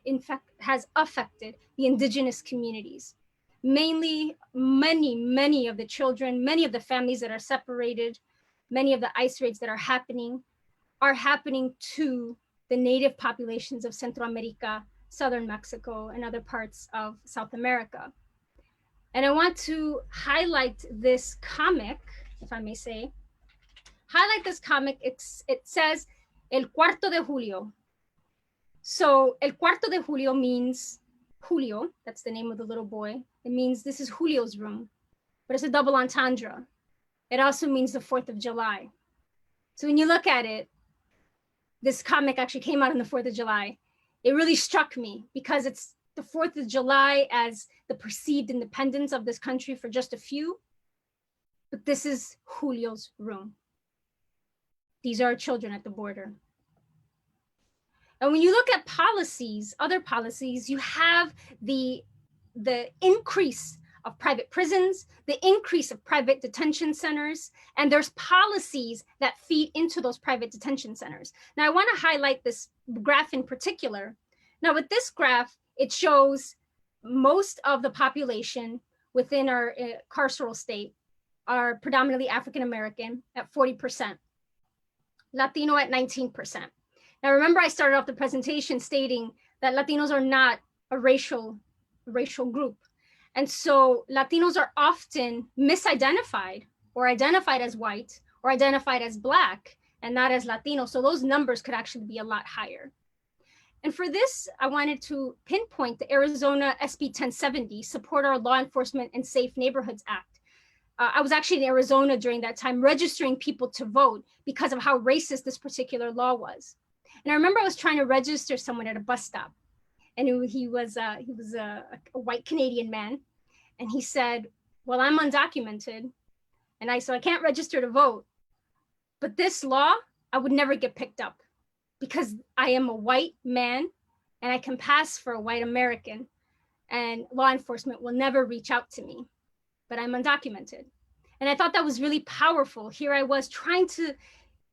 the indigenous communities. Mainly, many of the children, many of the families that are separated, many of the ICE raids that are happening to the native populations of Central America, Southern Mexico, and other parts of South America. And I want to highlight this comic, if I may say. Highlight this comic. It says, El Cuarto de Julio. So El Cuarto de Julio means Julio. That's the name of the little boy. It means this is Julio's room, but it's a double entendre. It also means the 4th of July. So when you look at it, this comic actually came out on the 4th of July. It really struck me because it's the 4th of July as the perceived independence of this country for just a few. But this is Julio's room. These are our children at the border. And when you look at policies, other policies, you have the increase of private prisons, the increase of private detention centers, and there's policies that feed into those private detention centers. Now, I want to highlight this graph in particular. Now, with this graph, it shows most of the population within our carceral state are predominantly African American at 40%, Latino at 19%. Now, remember, I started off the presentation stating that Latinos are not a racial group. And so Latinos are often misidentified or identified as white or identified as Black and not as Latino. So those numbers could actually be a lot higher. And for this, I wanted to pinpoint the Arizona SB 1070, Support Our Law Enforcement and Safe Neighborhoods Act. I was actually in Arizona during that time registering people to vote because of how racist this particular law was. And I remember I was trying to register someone at a bus stop, and he was a white Canadian man, and he said, "Well, I'm undocumented, and so I can't register to vote. But this law, I would never get picked up because I am a white man, and I can pass for a white American, and law enforcement will never reach out to me. But I'm undocumented." And I thought that was really powerful. Here I was trying to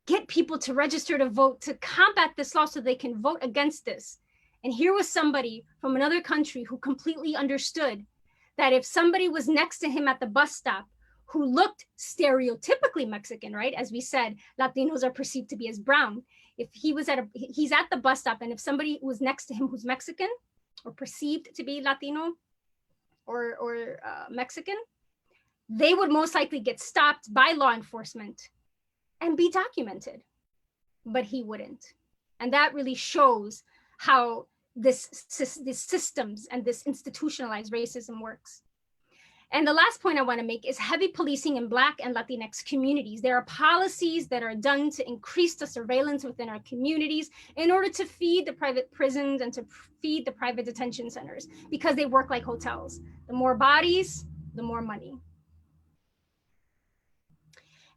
get people to register to vote, to combat this law so they can vote against this. And here was somebody from another country who completely understood that if somebody was next to him at the bus stop who looked stereotypically Mexican, right? As we said, Latinos are perceived to be as brown. If he's at the bus stop, and if somebody was next to him who's Mexican or perceived to be Latino or Mexican, they would most likely get stopped by law enforcement and be documented, but he wouldn't. And that really shows how this systems and this institutionalized racism works. And the last point I want to make is heavy policing in Black and Latinx communities. There are policies that are done to increase the surveillance within our communities in order to feed the private prisons and to feed the private detention centers because they work like hotels. The more bodies, the more money.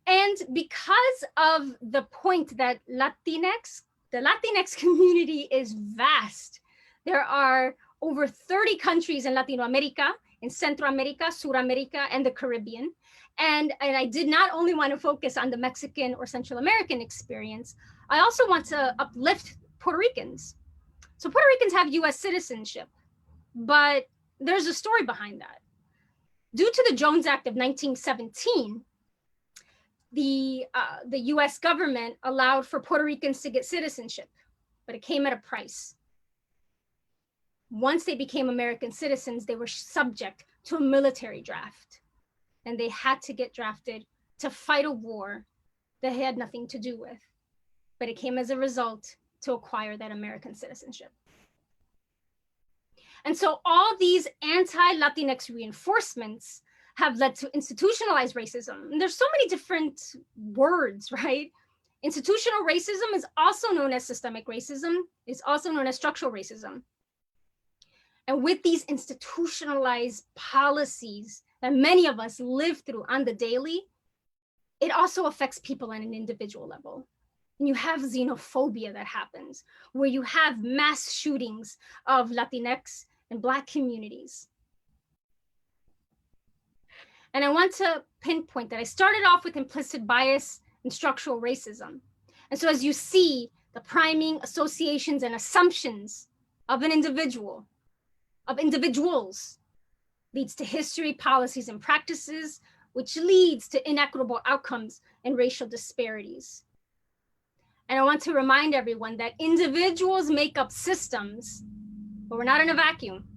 And because of the point that the Latinx community is vast, there are over 30 countries in Latino America, in Central America, Suramerica, and the Caribbean. And I did not only want to focus on the Mexican or Central American experience, I also want to uplift Puerto Ricans. So Puerto Ricans have US citizenship, but there's a story behind that. Due to the Jones Act of 1917, the US government allowed for Puerto Ricans to get citizenship, but it came at a price. Once they became American citizens, they were subject to a military draft, and they had to get drafted to fight a war that they had nothing to do with, but it came as a result to acquire that American citizenship. And so all these anti-Latinx reinforcements have led to institutionalized racism. And there's so many different words, right? Institutional racism is also known as systemic racism, is also known as structural racism. And with these institutionalized policies that many of us live through on the daily, it also affects people on an individual level. And you have xenophobia that happens, where you have mass shootings of Latinx and Black communities. And I want to pinpoint that I started off with implicit bias and structural racism. And so as you see, the priming, associations, and assumptions of an individual, of individuals, leads to history, policies, and practices, which leads to inequitable outcomes and racial disparities. And I want to remind everyone that individuals make up systems, but we're not in a vacuum.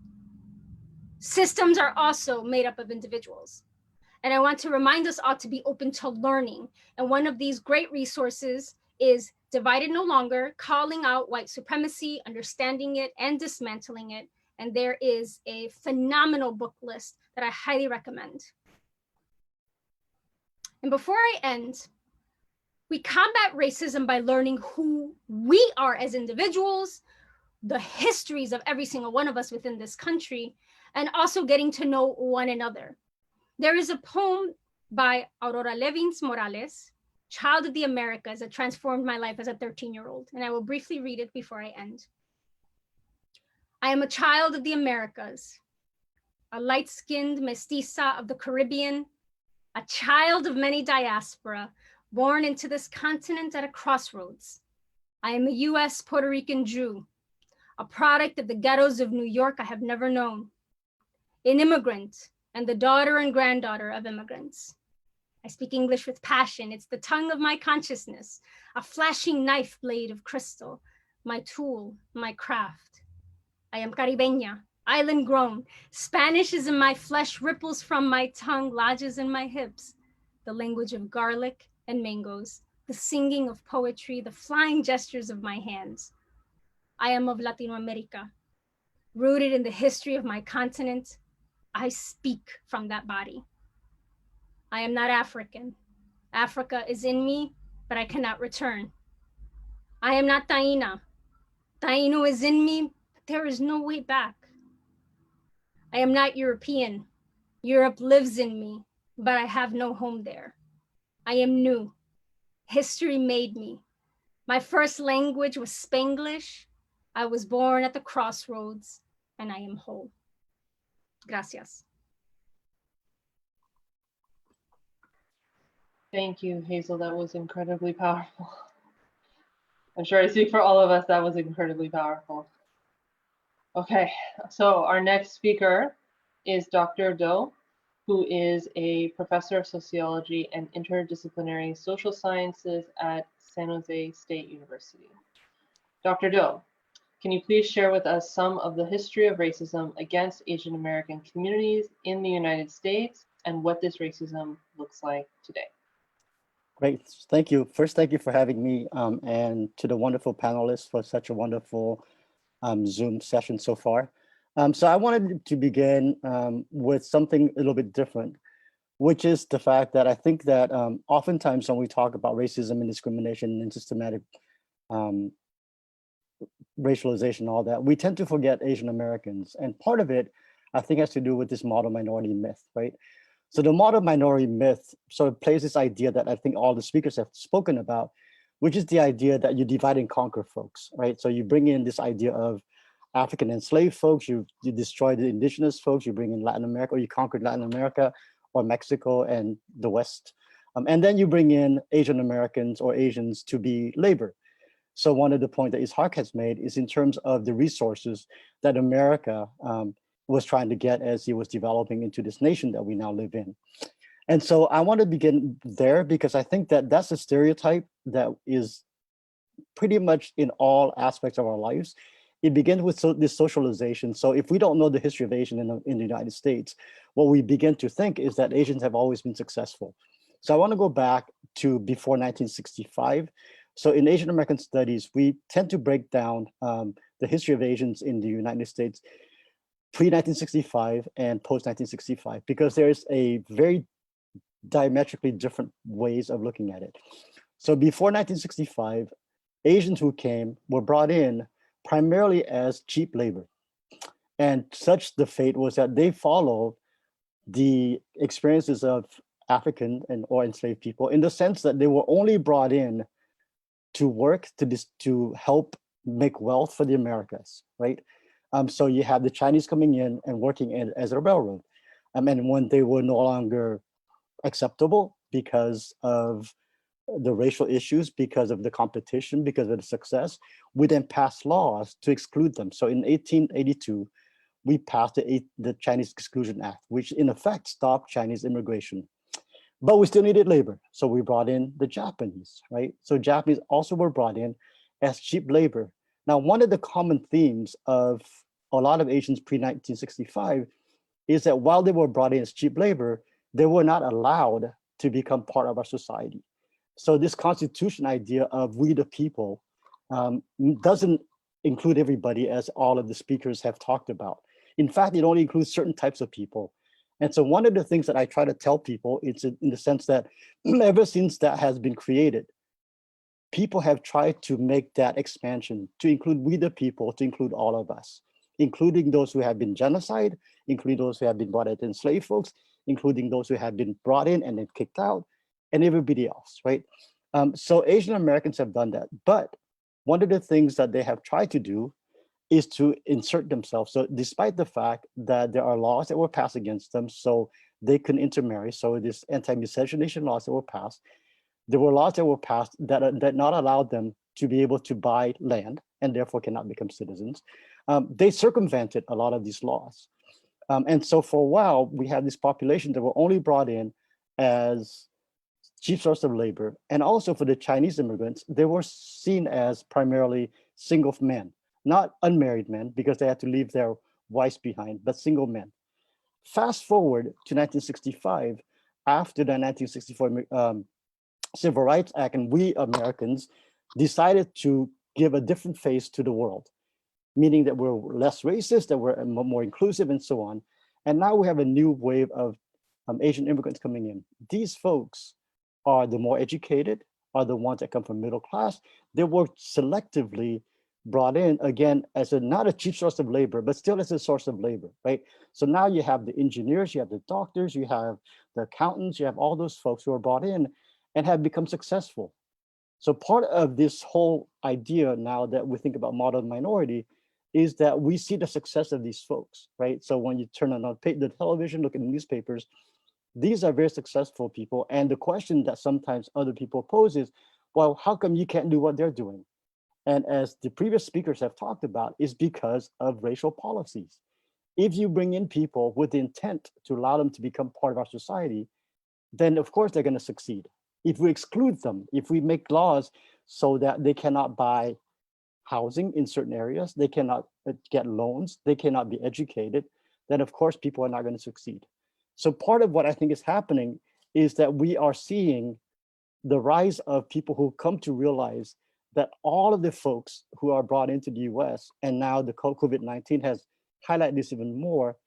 Systems are also made up of individuals. And I want to remind us all to be open to learning. And one of these great resources is Divided No Longer, Calling Out White Supremacy, Understanding It, and Dismantling It. And there is a phenomenal book list that I highly recommend. And before I end, we combat racism by learning who we are as individuals, the histories of every single one of us within this country, and also getting to know one another. There is a poem by Aurora Levins Morales, Child of the Americas, that transformed my life as a 13-year-old, and I will briefly read it before I end. I am a child of the Americas, a light-skinned mestiza of the Caribbean, a child of many diaspora, born into this continent at a crossroads. I am a US Puerto Rican Jew, a product of the ghettos of New York I have never known, an immigrant and the daughter and granddaughter of immigrants. I speak English with passion. It's the tongue of my consciousness, a flashing knife blade of crystal, my tool, my craft. I am Caribeña, island grown. Spanish is in my flesh, ripples from my tongue, lodges in my hips. The language of garlic and mangoes, the singing of poetry, the flying gestures of my hands. I am of Latino America, rooted in the history of my continent. I speak from that body. I am not African. Africa is in me, but I cannot return. I am not Taína. Taíno is in me, but there is no way back. I am not European. Europe lives in me, but I have no home there. I am new. History made me. My first language was Spanglish. I was born at the crossroads, and I am whole. Gracias. Thank you, Hazel. That was incredibly powerful. I'm sure I speak for all of us. That was incredibly powerful. Okay, so our next speaker is Dr. Do, who is a professor of sociology and interdisciplinary social sciences at San Jose State University. Dr. Do, can you please share with us some of the history of racism against Asian American communities in the United States and what this racism looks like today? Great, thank you. First, thank you for having me and to the wonderful panelists for such a wonderful Zoom session so far. So I wanted to begin with something a little bit different, which is the fact that I think that oftentimes when we talk about racism and discrimination and systematic racialization and all that, we tend to forget Asian Americans. And part of it, I think, has to do with this model minority myth, right? So the model minority myth sort of plays this idea that I think all the speakers have spoken about, which is the idea that you divide and conquer folks, right? So you bring in this idea of African enslaved folks, you destroy the indigenous folks, you bring in Latin America, or you conquered Latin America or Mexico and the West. And then you bring in Asian Americans or Asians to be labor. So one of the points that Ishaq has made is in terms of the resources that America was trying to get as he was developing into this nation that we now live in. And so I want to begin there because I think that that's a stereotype that is pretty much in all aspects of our lives. It begins with this socialization. So if we don't know the history of Asian in the United States, what we begin to think is that Asians have always been successful. So I want to go back to before 1965. So in Asian American studies, we tend to break down the history of Asians in the United States pre-1965 and post-1965, because there's a very diametrically different ways of looking at it. So before 1965, Asians who came were brought in primarily as cheap labor. And such the fate was that they followed the experiences of African and or enslaved people in the sense that they were only brought in to work, to help make wealth for the Americas, right? So you have the Chinese coming in and working as a railroad. And when they were no longer acceptable because of the racial issues, because of the competition, because of the success, we then passed laws to exclude them. So in 1882, we passed the Chinese Exclusion Act, which in effect stopped Chinese immigration. But we still needed labor. So we brought in the Japanese, right? So Japanese also were brought in as cheap labor. Now, one of the common themes of a lot of Asians pre-1965 is that while they were brought in as cheap labor, they were not allowed to become part of our society. So this constitution idea of we the people doesn't include everybody, as all of the speakers have talked about. In fact, it only includes certain types of people. And so one of the things that I try to tell people is in the sense that ever since that has been created, people have tried to make that expansion to include we the people, to include all of us, including those who have been genocide, including those who have been brought in enslaved folks, including those who have been brought in and then kicked out, and everybody else, right? So Asian Americans have done that. But one of the things that they have tried to do is to insert themselves. So despite the fact that there are laws that were passed against them, so they couldn't intermarry, so this anti-miscegenation laws that were passed, there were laws that were passed that not allowed them to be able to buy land and therefore cannot become citizens. They circumvented a lot of these laws. And so for a while, we had this population that were only brought in as cheap source of labor. And also for the Chinese immigrants, they were seen as primarily single men, not unmarried men, because they had to leave their wives behind, but single men. Fast forward to 1965, after the 1964 Civil Rights Act, and we Americans decided to give a different face to the world, meaning that we're less racist, that we're more inclusive, and so on. And now we have a new wave of Asian immigrants coming in. These folks are the more educated, are the ones that come from middle class. They were selectively brought in, again, as not a cheap source of labor, but still as a source of labor, right? So now you have the engineers, you have the doctors, you have the accountants, you have all those folks who are brought in and have become successful. So part of this whole idea now that we think about model minority is that we see the success of these folks, right? So when you turn on the television, look at the newspapers, these are very successful people. And the question that sometimes other people pose is, well, how come you can't do what they're doing? And as the previous speakers have talked about, is because of racial policies. If you bring in people with the intent to allow them to become part of our society, then of course they're going to succeed. If we exclude them, if we make laws so that they cannot buy housing in certain areas, they cannot get loans, they cannot be educated, then of course people are not going to succeed. So part of what I think is happening is that we are seeing the rise of people who come to realize that all of the folks who are brought into the US, and now the COVID-19 has highlighted this even more,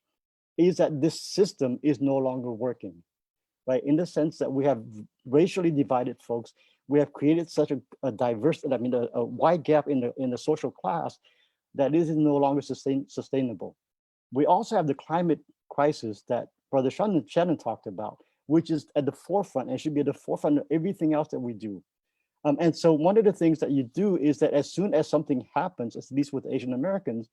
is that this system is no longer working, right? In the sense that we have racially divided folks, we have created such a diverse, I mean, a wide gap in the social class that this is no longer sustainable. We also have the climate crisis that Brother Shannon talked about, which is at the forefront and should be at the forefront of everything else that we do. And so one of the things that you do is that as soon as something happens, at least with Asian Americans,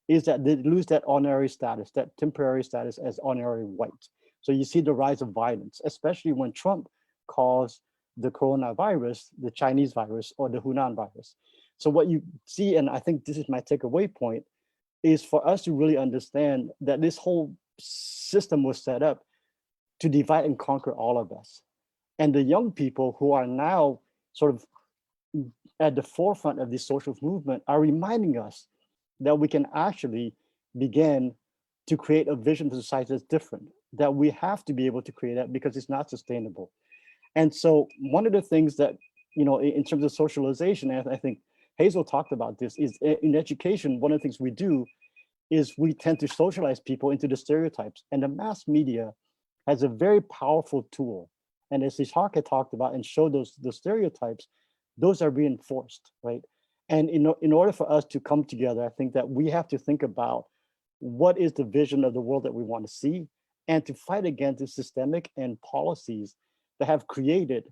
is that they lose that honorary status, that temporary status as honorary white. So you see the rise of violence, especially when Trump calls the coronavirus the Chinese virus or the Hunan virus. So what you see, and I think this is my takeaway point, is for us to really understand that this whole system was set up to divide and conquer all of us. And the young people who are now sort of at the forefront of this social movement are reminding us that we can actually begin to create a vision for society that's different, that we have to be able to create that because it's not sustainable. And so one of the things that, you know, in terms of socialization, and I think Hazel talked about this, is in education, one of the things we do is we tend to socialize people into the stereotypes. And the mass media has a very powerful tool. And as Ishaq had talked about and showed those stereotypes, those are reinforced, right? And in order for us to come together, I think that we have to think about what is the vision of the world that we want to see, and to fight against the systemic and policies that have created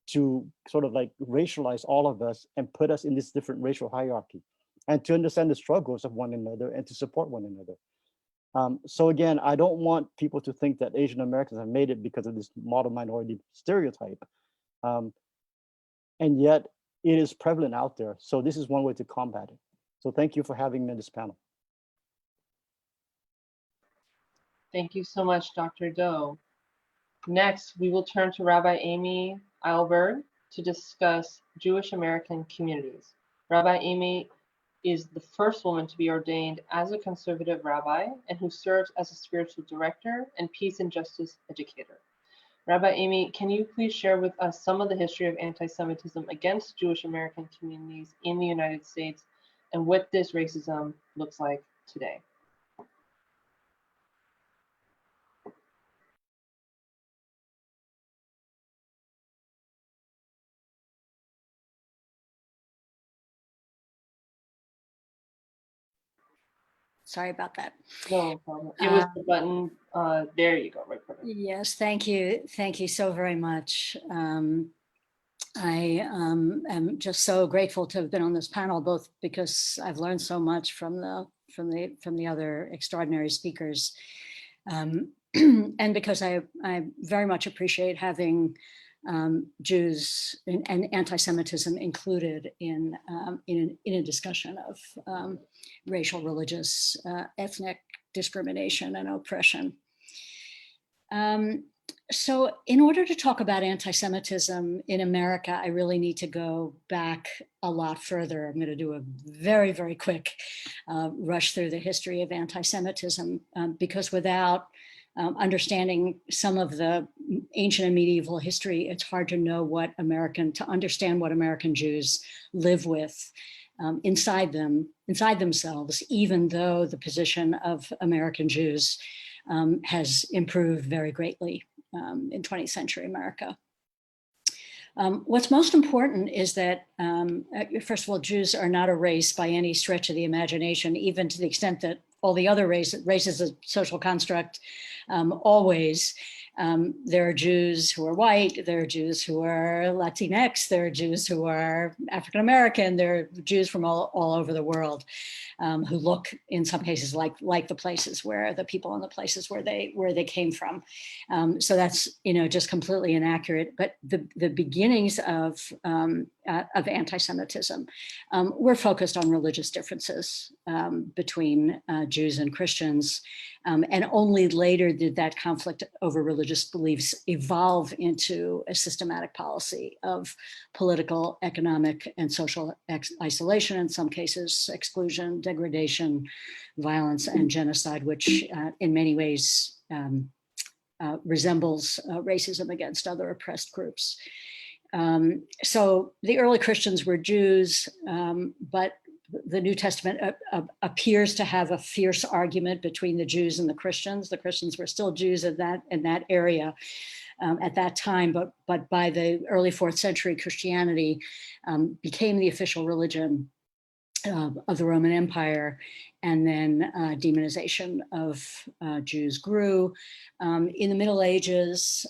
to sort of like racialize all of us and put us in this different racial hierarchy, and to understand the struggles of one another and to support one another. So again, I don't want people to think that Asian Americans have made it because of this model minority stereotype. And yet it is prevalent out there. So this is one way to combat it. So thank you for having me in this panel. Thank you so much, Dr. Doe. Next, we will turn to Rabbi Amy Eilberg to discuss Jewish American communities. Rabbi Amy is the first woman to be ordained as a conservative rabbi and who serves as a spiritual director and peace and justice educator. Rabbi Amy, can you please share with us some of the history of anti-Semitism against Jewish American communities in the United States and what this racism looks like today? Sorry about that. No problem. It was the button. There you go. Right. Perfect. Yes, thank you. Thank you so very much. I am just so grateful to have been on this panel, both because I've learned so much from the other extraordinary speakers, and because I very much appreciate having Jews and anti-Semitism included in a discussion of racial, religious, ethnic discrimination and oppression. So in order to talk about anti-Semitism in America, I really need to go back a lot further. I'm going to do a very, very quick rush through the history of anti-Semitism, because without understanding some of the ancient and medieval history, it's hard to know to understand what American Jews live with inside themselves, even though the position of American Jews has improved very greatly in 20th century America. What's most important is that, first of all, Jews are not a race by any stretch of the imagination, even to the extent that all the other races a social construct always. There are Jews who are white, there are Jews who are Latinx, there are Jews who are African-American, there are Jews from all over the world who look in some cases like the places where the people in the places where they came from. So that's just completely inaccurate. But the beginnings of anti-Semitism were focused on religious differences between Jews and Christians. And only later did that conflict over religious beliefs evolve into a systematic policy of political, economic, and social isolation, in some cases exclusion, degradation, violence, and genocide, which in many ways resembles racism against other oppressed groups. So the early Christians were Jews, but the New Testament appears to have a fierce argument between the Jews and the Christians. The Christians were still Jews in that area at that time, but by the early 4th century, Christianity became the official religion of the Roman Empire, and then demonization of Jews grew. In the Middle Ages,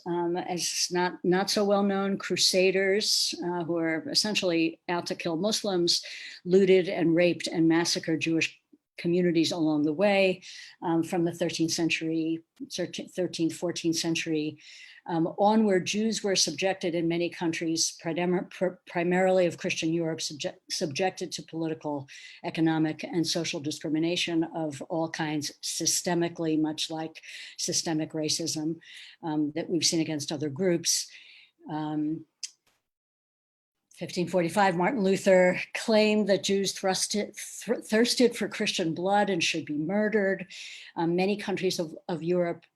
as not so well known, crusaders who were essentially out to kill Muslims looted and raped and massacred Jewish communities along the way from the 13th century, 13th, 14th century onward. Jews were subjected in many countries, primarily of Christian Europe, subjected to political, economic, and social discrimination of all kinds, systemically, much like systemic racism that we've seen against other groups. 1545, Martin Luther claimed that Jews thirsted for Christian blood and should be murdered. Many countries of Europe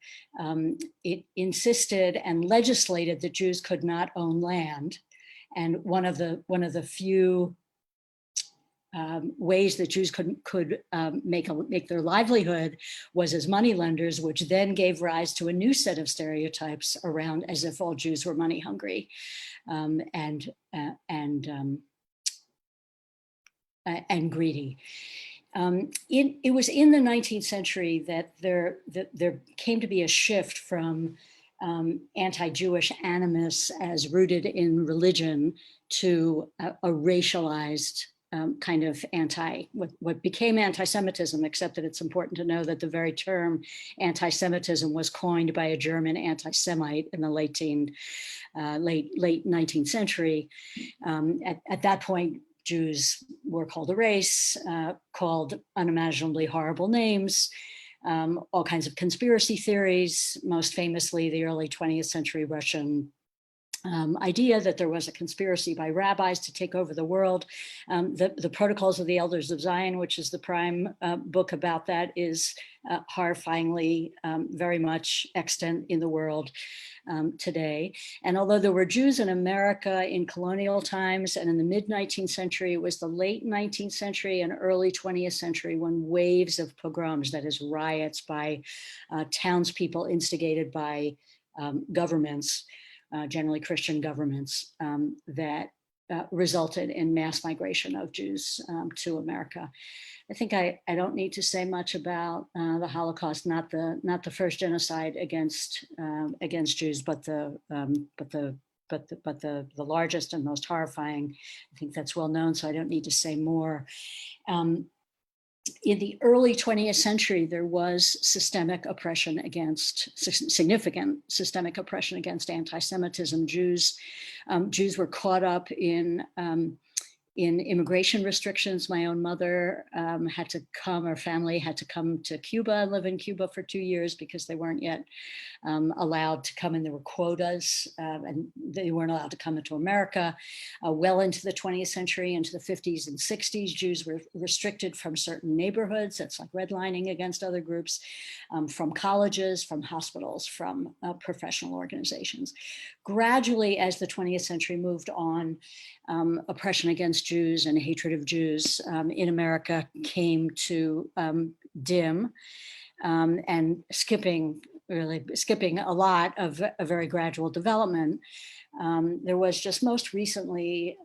it insisted and legislated that Jews could not own land. And one of the few ways that Jews could make their livelihood was as moneylenders, which then gave rise to a new set of stereotypes around as if all Jews were money hungry and greedy. It was in the 19th century that there came to be a shift from anti-Jewish animus as rooted in religion to a racialized kind of what became anti-Semitism, except that it's important to know that the very term anti-Semitism was coined by a German anti-Semite in the late 19th century. At that point, Jews were called a race, called unimaginably horrible names, all kinds of conspiracy theories, most famously the early 20th century Russian idea that there was a conspiracy by rabbis to take over the world. The Protocols of the Elders of Zion, which is the prime book about that, is horrifyingly very much extant in the world today. And although there were Jews in America in colonial times and in the mid-19th century, it was the late 19th century and early 20th century when waves of pogroms, that is riots by townspeople instigated by governments, generally Christian governments, that resulted in mass migration of Jews to America. I think I don't need to say much about the Holocaust, not the first genocide against Jews, but the largest and most horrifying. I think that's well known, so I don't need to say more. In the early 20th century, there was significant systemic oppression against anti-Semitism. Jews were caught up in immigration restrictions. My own mother had to come, her family had to come to Cuba and live in Cuba for 2 years because they weren't yet allowed to come in. There were quotas and they weren't allowed to come into America. Well into the 20th century, into the 50s and 60s, Jews were restricted from certain neighborhoods. That's like redlining against other groups, from colleges, from hospitals, from professional organizations. Gradually, as the 20th century moved on, oppression against Jews and hatred of Jews in America came to dim, and skipping a lot of a very gradual development. There was just most recently,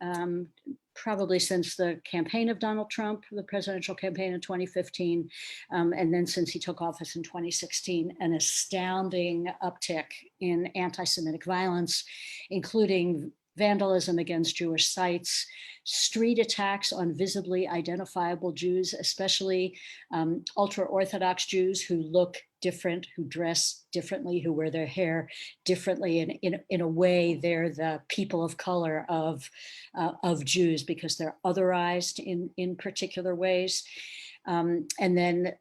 probably since the campaign of Donald Trump, the presidential campaign in 2015, and then since he took office in 2016, an astounding uptick in anti-Semitic violence, including vandalism against Jewish sites, street attacks on visibly identifiable Jews, especially ultra-Orthodox Jews who look different, who dress differently, who wear their hair differently. And in a way, they're the people of color of Jews because they're otherized in particular ways. And then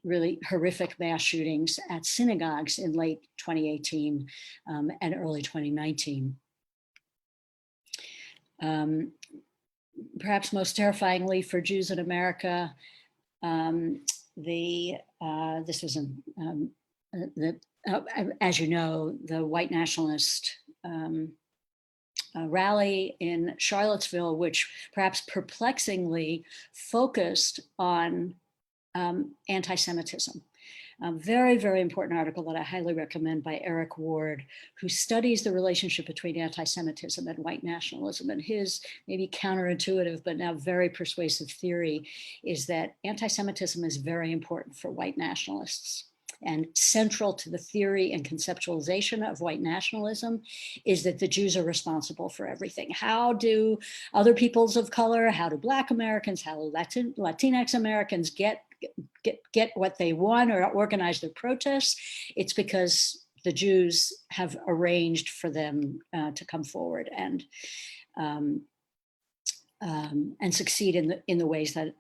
really horrific mass shootings at synagogues in late 2018 and early 2019. Perhaps most terrifyingly for Jews in America, this was as you know, the white nationalist rally in Charlottesville, which perhaps perplexingly focused on anti-Semitism. A very, very important article that I highly recommend by Eric Ward, who studies the relationship between anti-Semitism and white nationalism. And his maybe counterintuitive, but now very persuasive theory is that anti-Semitism is very important for white nationalists. And central to the theory and conceptualization of white nationalism is that the Jews are responsible for everything. How do other peoples of color, how do Black Americans, how do Latinx Americans get what they want or organize their protests? It's because the Jews have arranged for them to come forward and succeed in the ways that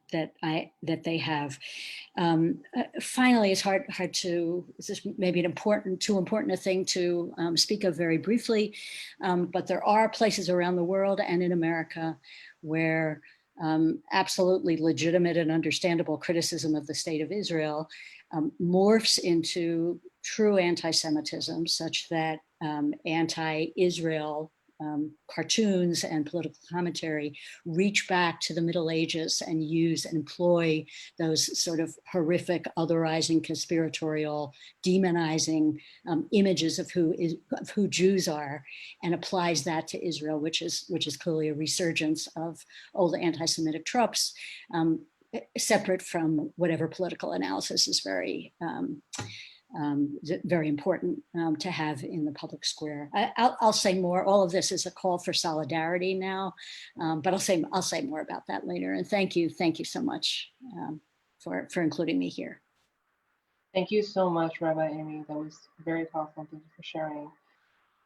they have. Finally, it's hard to. This is maybe too important a thing to speak of very briefly, but there are places around the world and in America where absolutely legitimate and understandable criticism of the state of Israel morphs into true anti-Semitism, such that anti-Israel cartoons and political commentary reach back to the Middle Ages and use and employ those sort of horrific, otherizing, conspiratorial, demonizing images of who Jews are, and applies that to Israel, which is clearly a resurgence of old anti-Semitic tropes, separate from whatever political analysis is very important to have in the public square. I'll say more. All of this is a call for solidarity now, but I'll say more about that later. And thank you so much for including me here. Thank you so much, Rabbi Amy. That was very powerful. Thank you for sharing.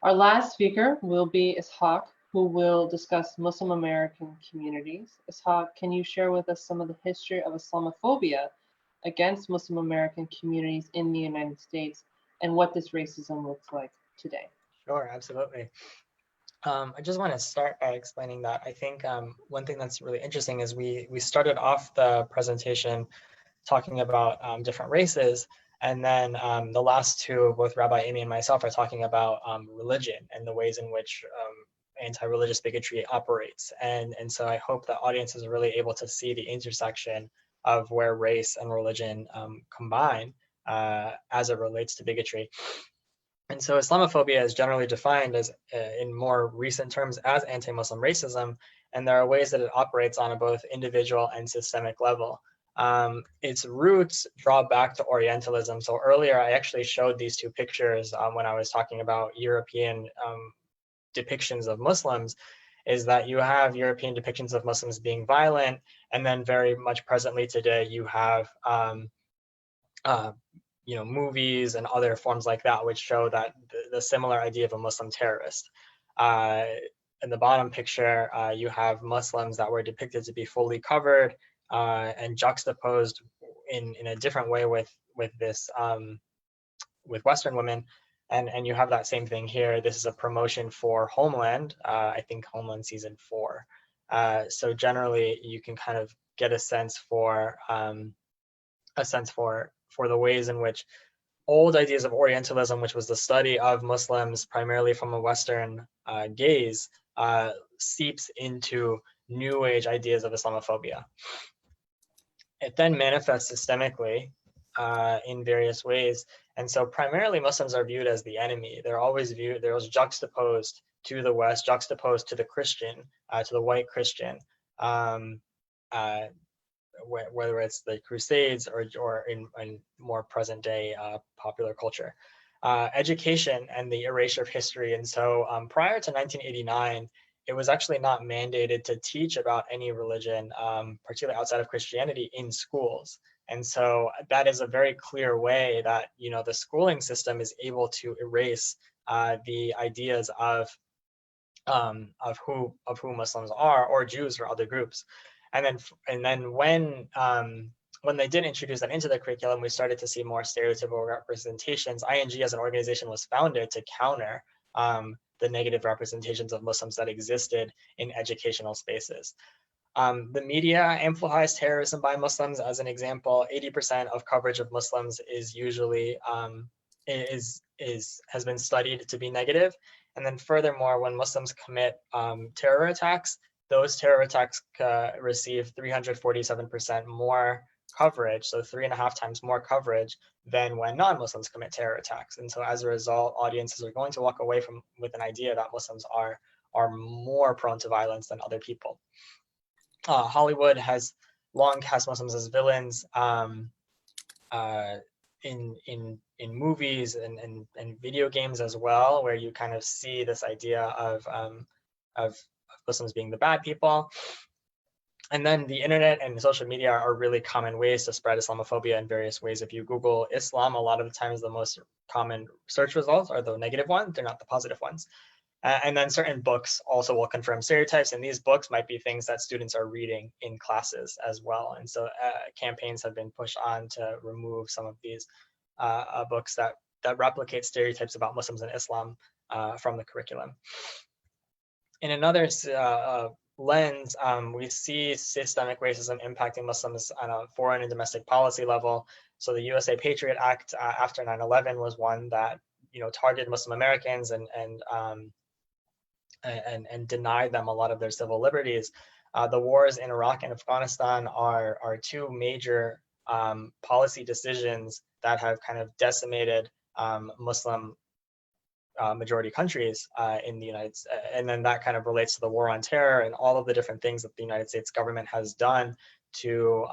Our last speaker will be Ishaq, who will discuss Muslim American communities. Ishaq, can you share with us some of the history of Islamophobia against Muslim American communities in the United States and what this racism looks like today? Sure, absolutely. I just want to start by explaining that I think one thing that's really interesting is we started off the presentation talking about different races, and then the last two, both Rabbi Amy and myself, are talking about religion and the ways in which anti-religious bigotry operates. And so I hope the audience is really able to see the intersection of where race and religion combine as it relates to bigotry. And so Islamophobia is generally defined as, in more recent terms, as anti-Muslim racism, and there are ways that it operates on a both individual and systemic level. Its roots draw back to Orientalism. So earlier I actually showed these two pictures when I was talking about European depictions of Muslims, is that you have European depictions of Muslims being violent, and then very much presently today you have movies and other forms like that, which show that the similar idea of a Muslim terrorist. In the bottom picture, you have Muslims that were depicted to be fully covered and juxtaposed in a different way with Western women. And you have that same thing here. This is a promotion for Homeland, I think Homeland season 4. So generally, you can kind of get a sense for the ways in which old ideas of Orientalism, which was the study of Muslims primarily from a Western gaze, seeps into New Age ideas of Islamophobia. It then manifests systemically in various ways. And so primarily Muslims are viewed as the enemy. They're always juxtaposed to the West, juxtaposed to the Christian, to the white Christian. Whether it's the Crusades or in more present day popular culture. Education and the erasure of history. And so prior to 1989, it was actually not mandated to teach about any religion, particularly outside of Christianity, in schools. And so that is a very clear way that the schooling system is able to erase the ideas of who Muslims are, or Jews or other groups. And then when they did introduce that into the curriculum, we started to see more stereotypical representations. ING as an organization was founded to counter the negative representations of Muslims that existed in educational spaces. The media amplifies terrorism by Muslims. As an example, 80% of coverage of Muslims is usually has been studied to be negative. And then furthermore, when Muslims commit terror attacks, those terror attacks receive 347% more coverage, so 3.5 times more coverage than when non-Muslims commit terror attacks. And so as a result, audiences are going to walk away with an idea that Muslims are more prone to violence than other people. Hollywood has long cast Muslims as villains in movies and video games as well, where you kind of see this idea of Muslims being the bad people. And then the internet and social media are really common ways to spread Islamophobia in various ways. If you Google Islam, a lot of the times the most common search results are the negative ones, they're not the positive ones. And then certain books also will confirm stereotypes, and these books might be things that students are reading in classes as well. And so campaigns have been pushed on to remove some of these books that replicate stereotypes about Muslims and Islam from the curriculum. In another lens, we see systemic racism impacting Muslims on a foreign and domestic policy level. So the USA Patriot Act after 9/11 was one that targeted Muslim Americans and denied them a lot of their civil liberties. The wars in Iraq and Afghanistan are two major policy decisions that have kind of decimated Muslim majority countries in the United States. And then that kind of relates to the war on terror and all of the different things that the United States government has done to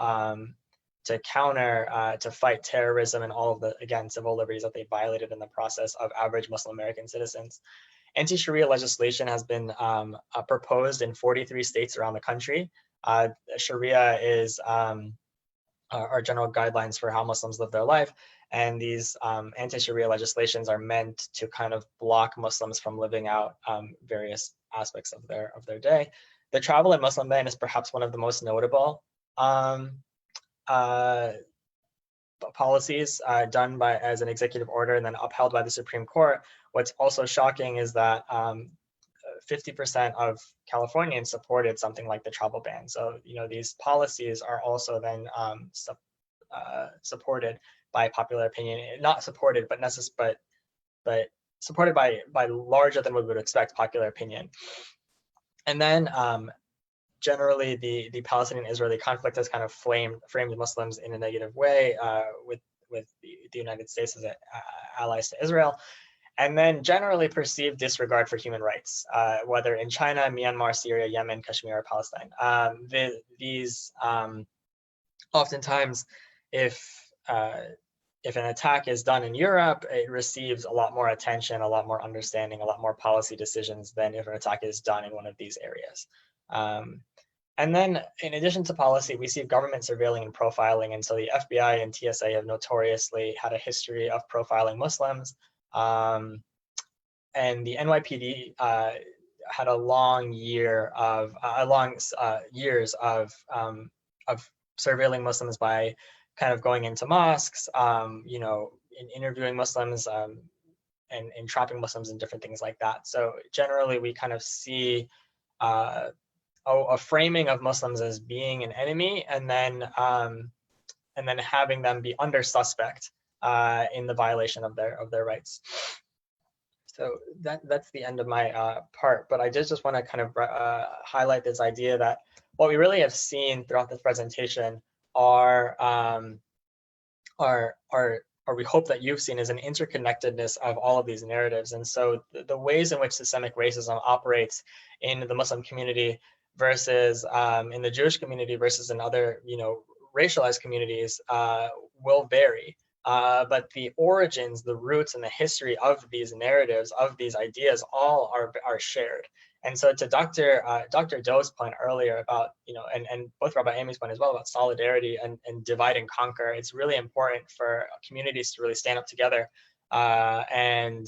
counter, to fight terrorism and all of the, again, civil liberties that they violated in the process of average Muslim American citizens. Anti-Sharia legislation has been proposed in 43 states around the country. Sharia is our general guidelines for how Muslims live their life. And these anti-Sharia legislations are meant to kind of block Muslims from living out various aspects of their day. The travel and Muslim ban is perhaps one of the most notable policies done as an executive order and then upheld by the Supreme Court. What's also shocking is that 50% of Californians supported something like the travel ban. So, these policies are also then supported by popular opinion, not supported, but supported by larger than we would expect popular opinion. And then generally the Palestinian-Israeli conflict has kind of framed Muslims in a negative way with the United States as allies to Israel. And then generally perceived disregard for human rights, whether in China, Myanmar, Syria, Yemen, Kashmir, or Palestine. These oftentimes, if an attack is done in Europe, it receives a lot more attention, a lot more understanding, a lot more policy decisions than if an attack is done in one of these areas. And then in addition to policy, we see government surveilling and profiling. And so the FBI and TSA have notoriously had a history of profiling Muslims. And the NYPD had a long years of surveilling Muslims by kind of going into mosques, interviewing Muslims, and trapping Muslims and different things like that. So generally, we kind of see a framing of Muslims as being an enemy, and then having them be under suspect in the violation of their rights. So that's the end of my part. But I just want to kind of highlight this idea that what we really have seen throughout this presentation are we hope that you've seen is an interconnectedness of all of these narratives. And so the ways in which systemic racism operates in the Muslim community versus in the Jewish community versus in other, racialized communities will vary. But the origins, the roots, and the history of these narratives, of these ideas, all are shared. And so to Dr. Doe's point earlier about, and both Rabbi Amy's point as well about solidarity and divide and conquer, it's really important for communities to really stand up together and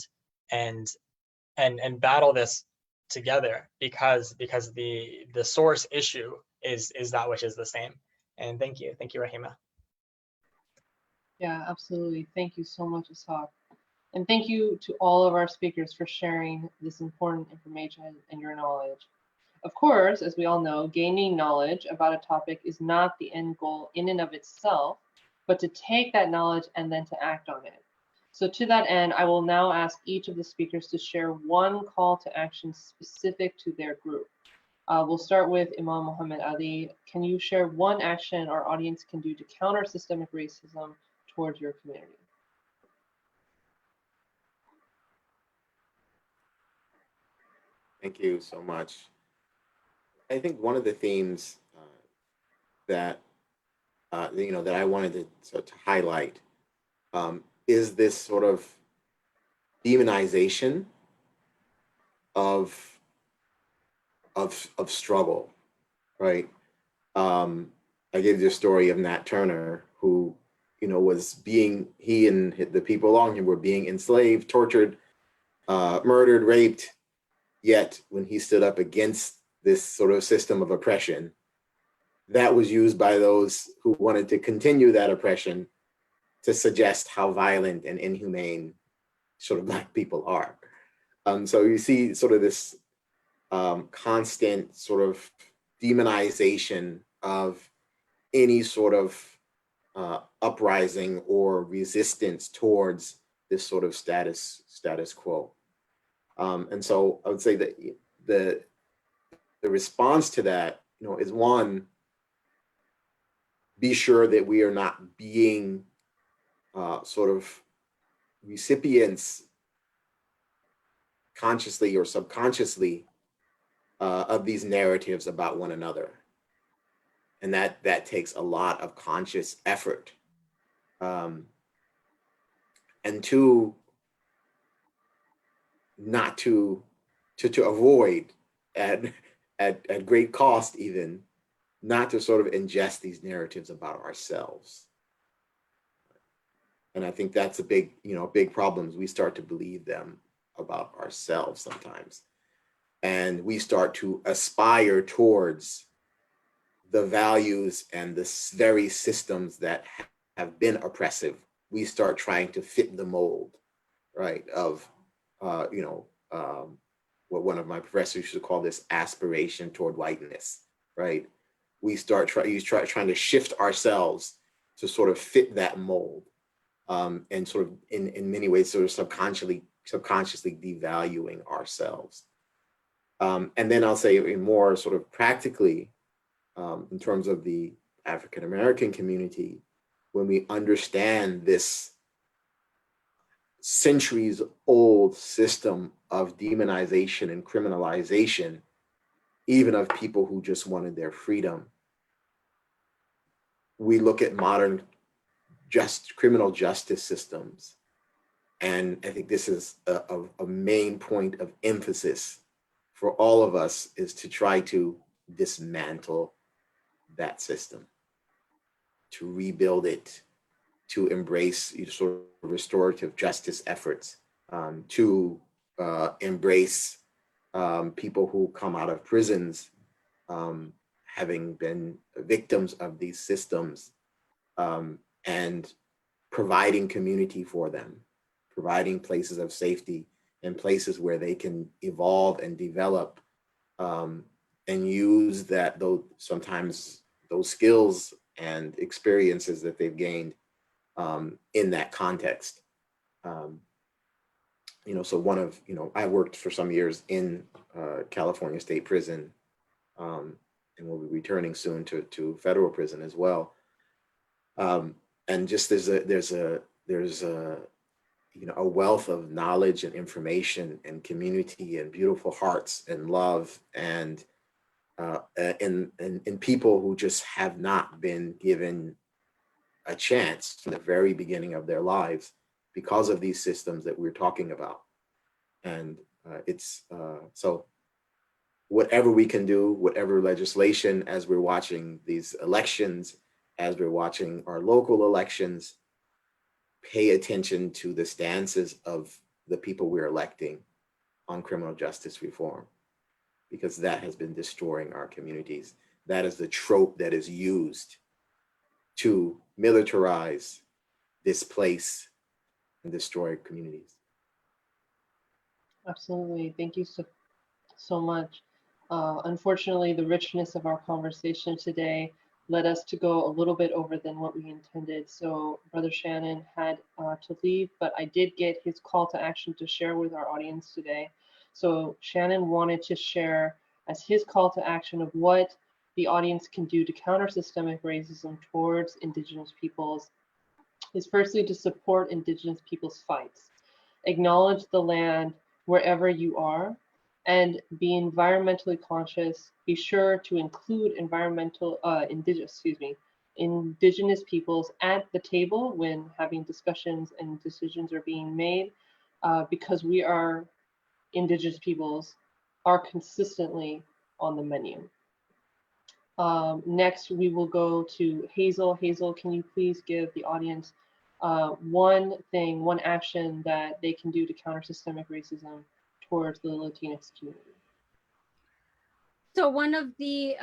battle this together, because the source issue is that which is the same. And thank you, Rahima. Yeah, absolutely. Thank you so much, Ishaq. And thank you to all of our speakers for sharing this important information and your knowledge. Of course, as we all know, gaining knowledge about a topic is not the end goal in and of itself, but to take that knowledge and then to act on it. So to that end, I will now ask each of the speakers to share one call to action specific to their group. We'll start with Imam Muhammad Ali. Can you share one action our audience can do to counter systemic racism towards your community? Thank you so much. I think one of the themes that that I wanted to highlight is this sort of demonization of struggle, right? I gave you the story of Nat Turner, who he and the people along him were being enslaved, tortured, murdered, raped. Yet when he stood up against this sort of system of oppression, that was used by those who wanted to continue that oppression to suggest how violent and inhumane sort of Black people are. So you see sort of this constant sort of demonization of any sort of uprising or resistance towards this sort of status quo. And so I would say that the response to that, is one, be sure that we are not being sort of recipients consciously or subconsciously of these narratives about one another. And that takes a lot of conscious effort. And two, not to avoid at great cost even, not to sort of ingest these narratives about ourselves. And I think that's a big problem. We start to believe them about ourselves sometimes. And we start to aspire towards the values and the very systems that have been oppressive. We start trying to fit the mold, right, of what one of my professors used to call this aspiration toward whiteness, right? We start trying to shift ourselves to sort of fit that mold, and sort of in many ways sort of subconsciously devaluing ourselves. And then I'll say more sort of practically, in terms of the African American community, when we understand this centuries old system of demonization and criminalization, even of people who just wanted their freedom, we look at modern criminal justice systems. And I think this is a main point of emphasis for all of us, is to try to dismantle that system, to rebuild it, to embrace sort of restorative justice efforts, to embrace people who come out of prisons having been victims of these systems, and providing community for them, providing places of safety and places where they can evolve and develop, and use sometimes those skills and experiences that they've gained in that context. So I worked for some years in California State Prison, and we'll be returning soon to federal prison as well. And just there's a wealth of knowledge and information and community and beautiful hearts and love and in people who just have not been given a chance from the very beginning of their lives because of these systems that we're talking about. And so whatever we can do, whatever legislation, as we're watching these elections, as we're watching our local elections, pay attention to the stances of the people we're electing on criminal justice reform, because that has been destroying our communities. That is the trope that is used to militarize, displace, and destroy communities. Absolutely. Thank you so much. Unfortunately, the richness of our conversation today led us to go a little bit over than what we intended. So Brother Shannon had to leave, but I did get his call to action to share with our audience today. So Shannon wanted to share as his call to action of what the audience can do to counter systemic racism towards Indigenous peoples is firstly to support Indigenous people's fights, acknowledge the land wherever you are, and be environmentally conscious. Be sure to include Indigenous peoples at the table when having discussions and decisions are being made, because we are Indigenous peoples are consistently on the menu. Next, we will go to Hazel. Hazel, can you please give the audience one action that they can do to counter systemic racism towards the Latinx community? So one of the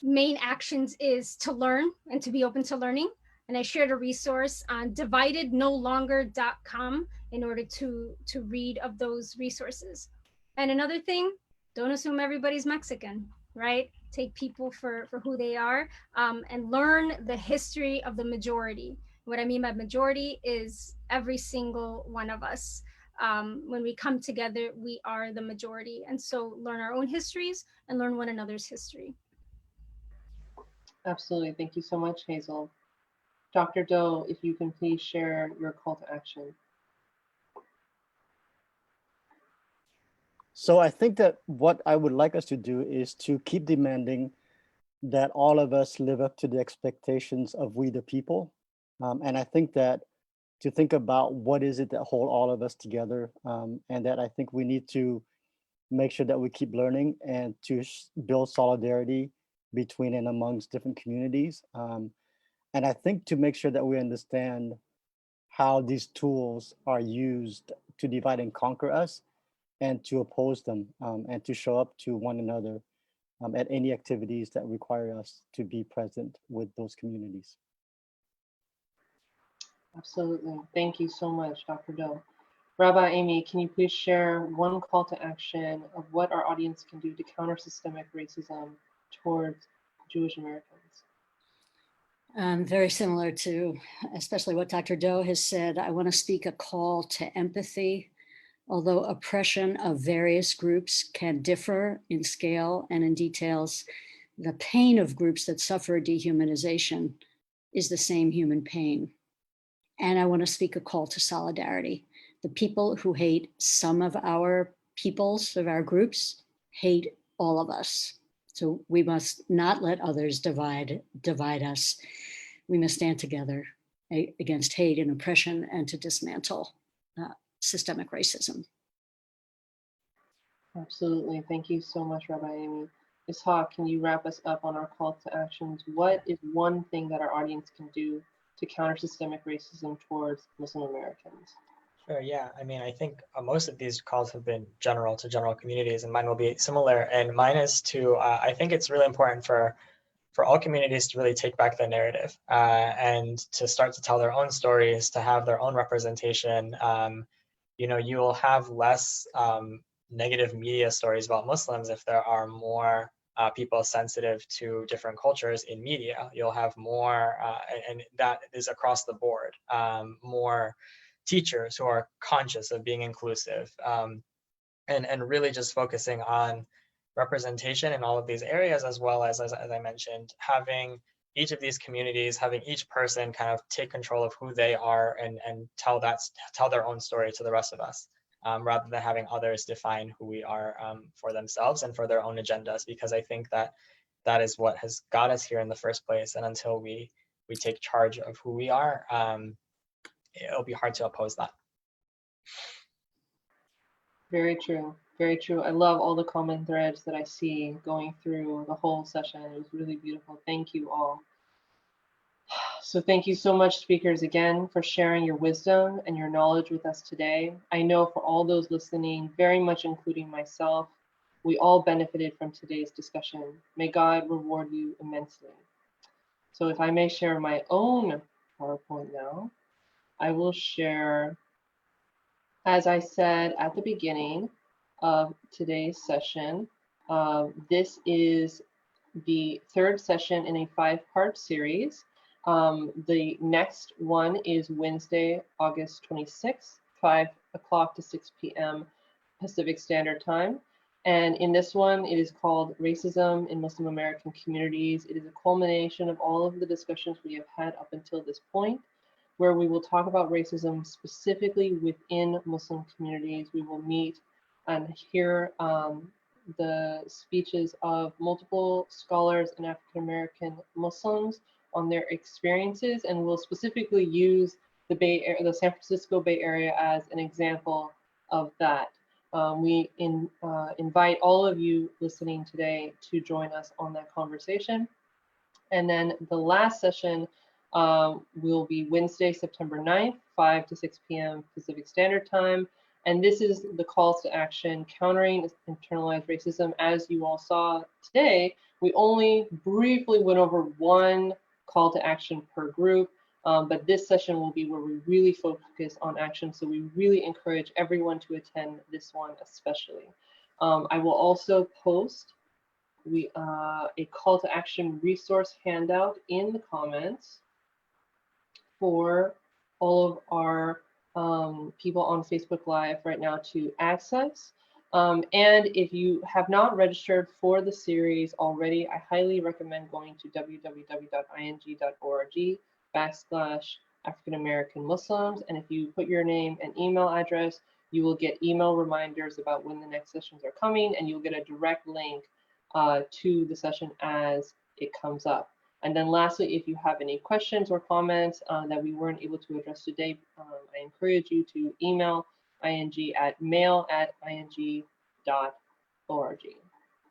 main actions is to learn and to be open to learning. And I shared a resource on dividednolonger.com in order to read of those resources. And another thing, don't assume everybody's Mexican, right? Take people for who they are, and learn the history of the majority. What I mean by majority is every single one of us. When we come together, we are the majority. And so learn our own histories and learn one another's history. Absolutely. Thank you so much, Hazel. Dr. Doe, if you can please share your call to action. So I think that what I would like us to do is to keep demanding that all of us live up to the expectations of we the people. And I think that to think about what is it that hold all of us together, and that I think we need to make sure that we keep learning and to build solidarity between and amongst different communities. And I think to make sure that we understand how these tools are used to divide and conquer us and to oppose them, and to show up to one another at any activities that require us to be present with those communities. Absolutely. Thank you so much, Dr. Doe. Rabbi Amy, can you please share one call to action of what our audience can do to counter systemic racism towards Jewish Americans? Very similar to especially what Dr. Doe has said. I want to speak a call to empathy. Although oppression of various groups can differ in scale and in details, the pain of groups that suffer dehumanization is the same human pain. And I want to speak a call to solidarity. The people who hate some of our peoples, of our groups, hate all of us. So we must not let others divide us. We must stand together against hate and oppression and to dismantle systemic racism. Absolutely. Thank you so much, Rabbi Amy. Ishaq, can you wrap us up on our call to actions? What is one thing that our audience can do to counter systemic racism towards Muslim Americans? Sure, yeah. I mean, I think most of these calls have been general to general communities, and mine will be similar. And mine is to, I think it's really important for all communities to really take back the narrative and to start to tell their own stories, to have their own representation. You know, you will have less negative media stories about Muslims if there are more people sensitive to different cultures in media. You'll have more, and that is across the board, more teachers who are conscious of being inclusive, and really just focusing on representation in all of these areas, as well as I mentioned, having each of these communities, having each person kind of take control of who they are and tell their own story to the rest of us, rather than having others define who we are for themselves and for their own agendas, because I think that is what has got us here in the first place. And until we take charge of who we are, it'll be hard to oppose that. Very true. Very true. I love all the common threads that I see going through the whole session. It was really beautiful. Thank you all. So thank you so much, speakers, again, for sharing your wisdom and your knowledge with us today. I know for all those listening, very much including myself, we all benefited from today's discussion. May God reward you immensely. So if I may share my own PowerPoint now, I will share, as I said at the beginning of today's session, this is the third session in a 5-part series. The next one is Wednesday, August 26th, 5 o'clock to 6 p.m. Pacific Standard Time. And in this one, it is called Racism in Muslim American Communities. It is a culmination of all of the discussions we have had up until this point, where we will talk about racism specifically within Muslim communities. We will meet and hear the speeches of multiple scholars and African American Muslims on their experiences, and we'll specifically use the San Francisco Bay Area as an example of that. We invite all of you listening today to join us on that conversation. And then the last session will be Wednesday, September 9th, 5 to 6 p.m. Pacific Standard Time. And this is the calls to action, countering internalized racism. As you all saw today, we only briefly went over one call to action per group, but this session will be where we really focus on action. So we really encourage everyone to attend this one especially. I will also post a call to action resource handout in the comments for all of our people on Facebook Live right now to access. And if you have not registered for the series already, I highly recommend going to www.ing.org/African American Muslims. And if you put your name and email address, you will get email reminders about when the next sessions are coming, and you'll get a direct link to the session as it comes up. And then lastly, if you have any questions or comments that we weren't able to address today, I encourage you to email ing@mail@ing.org.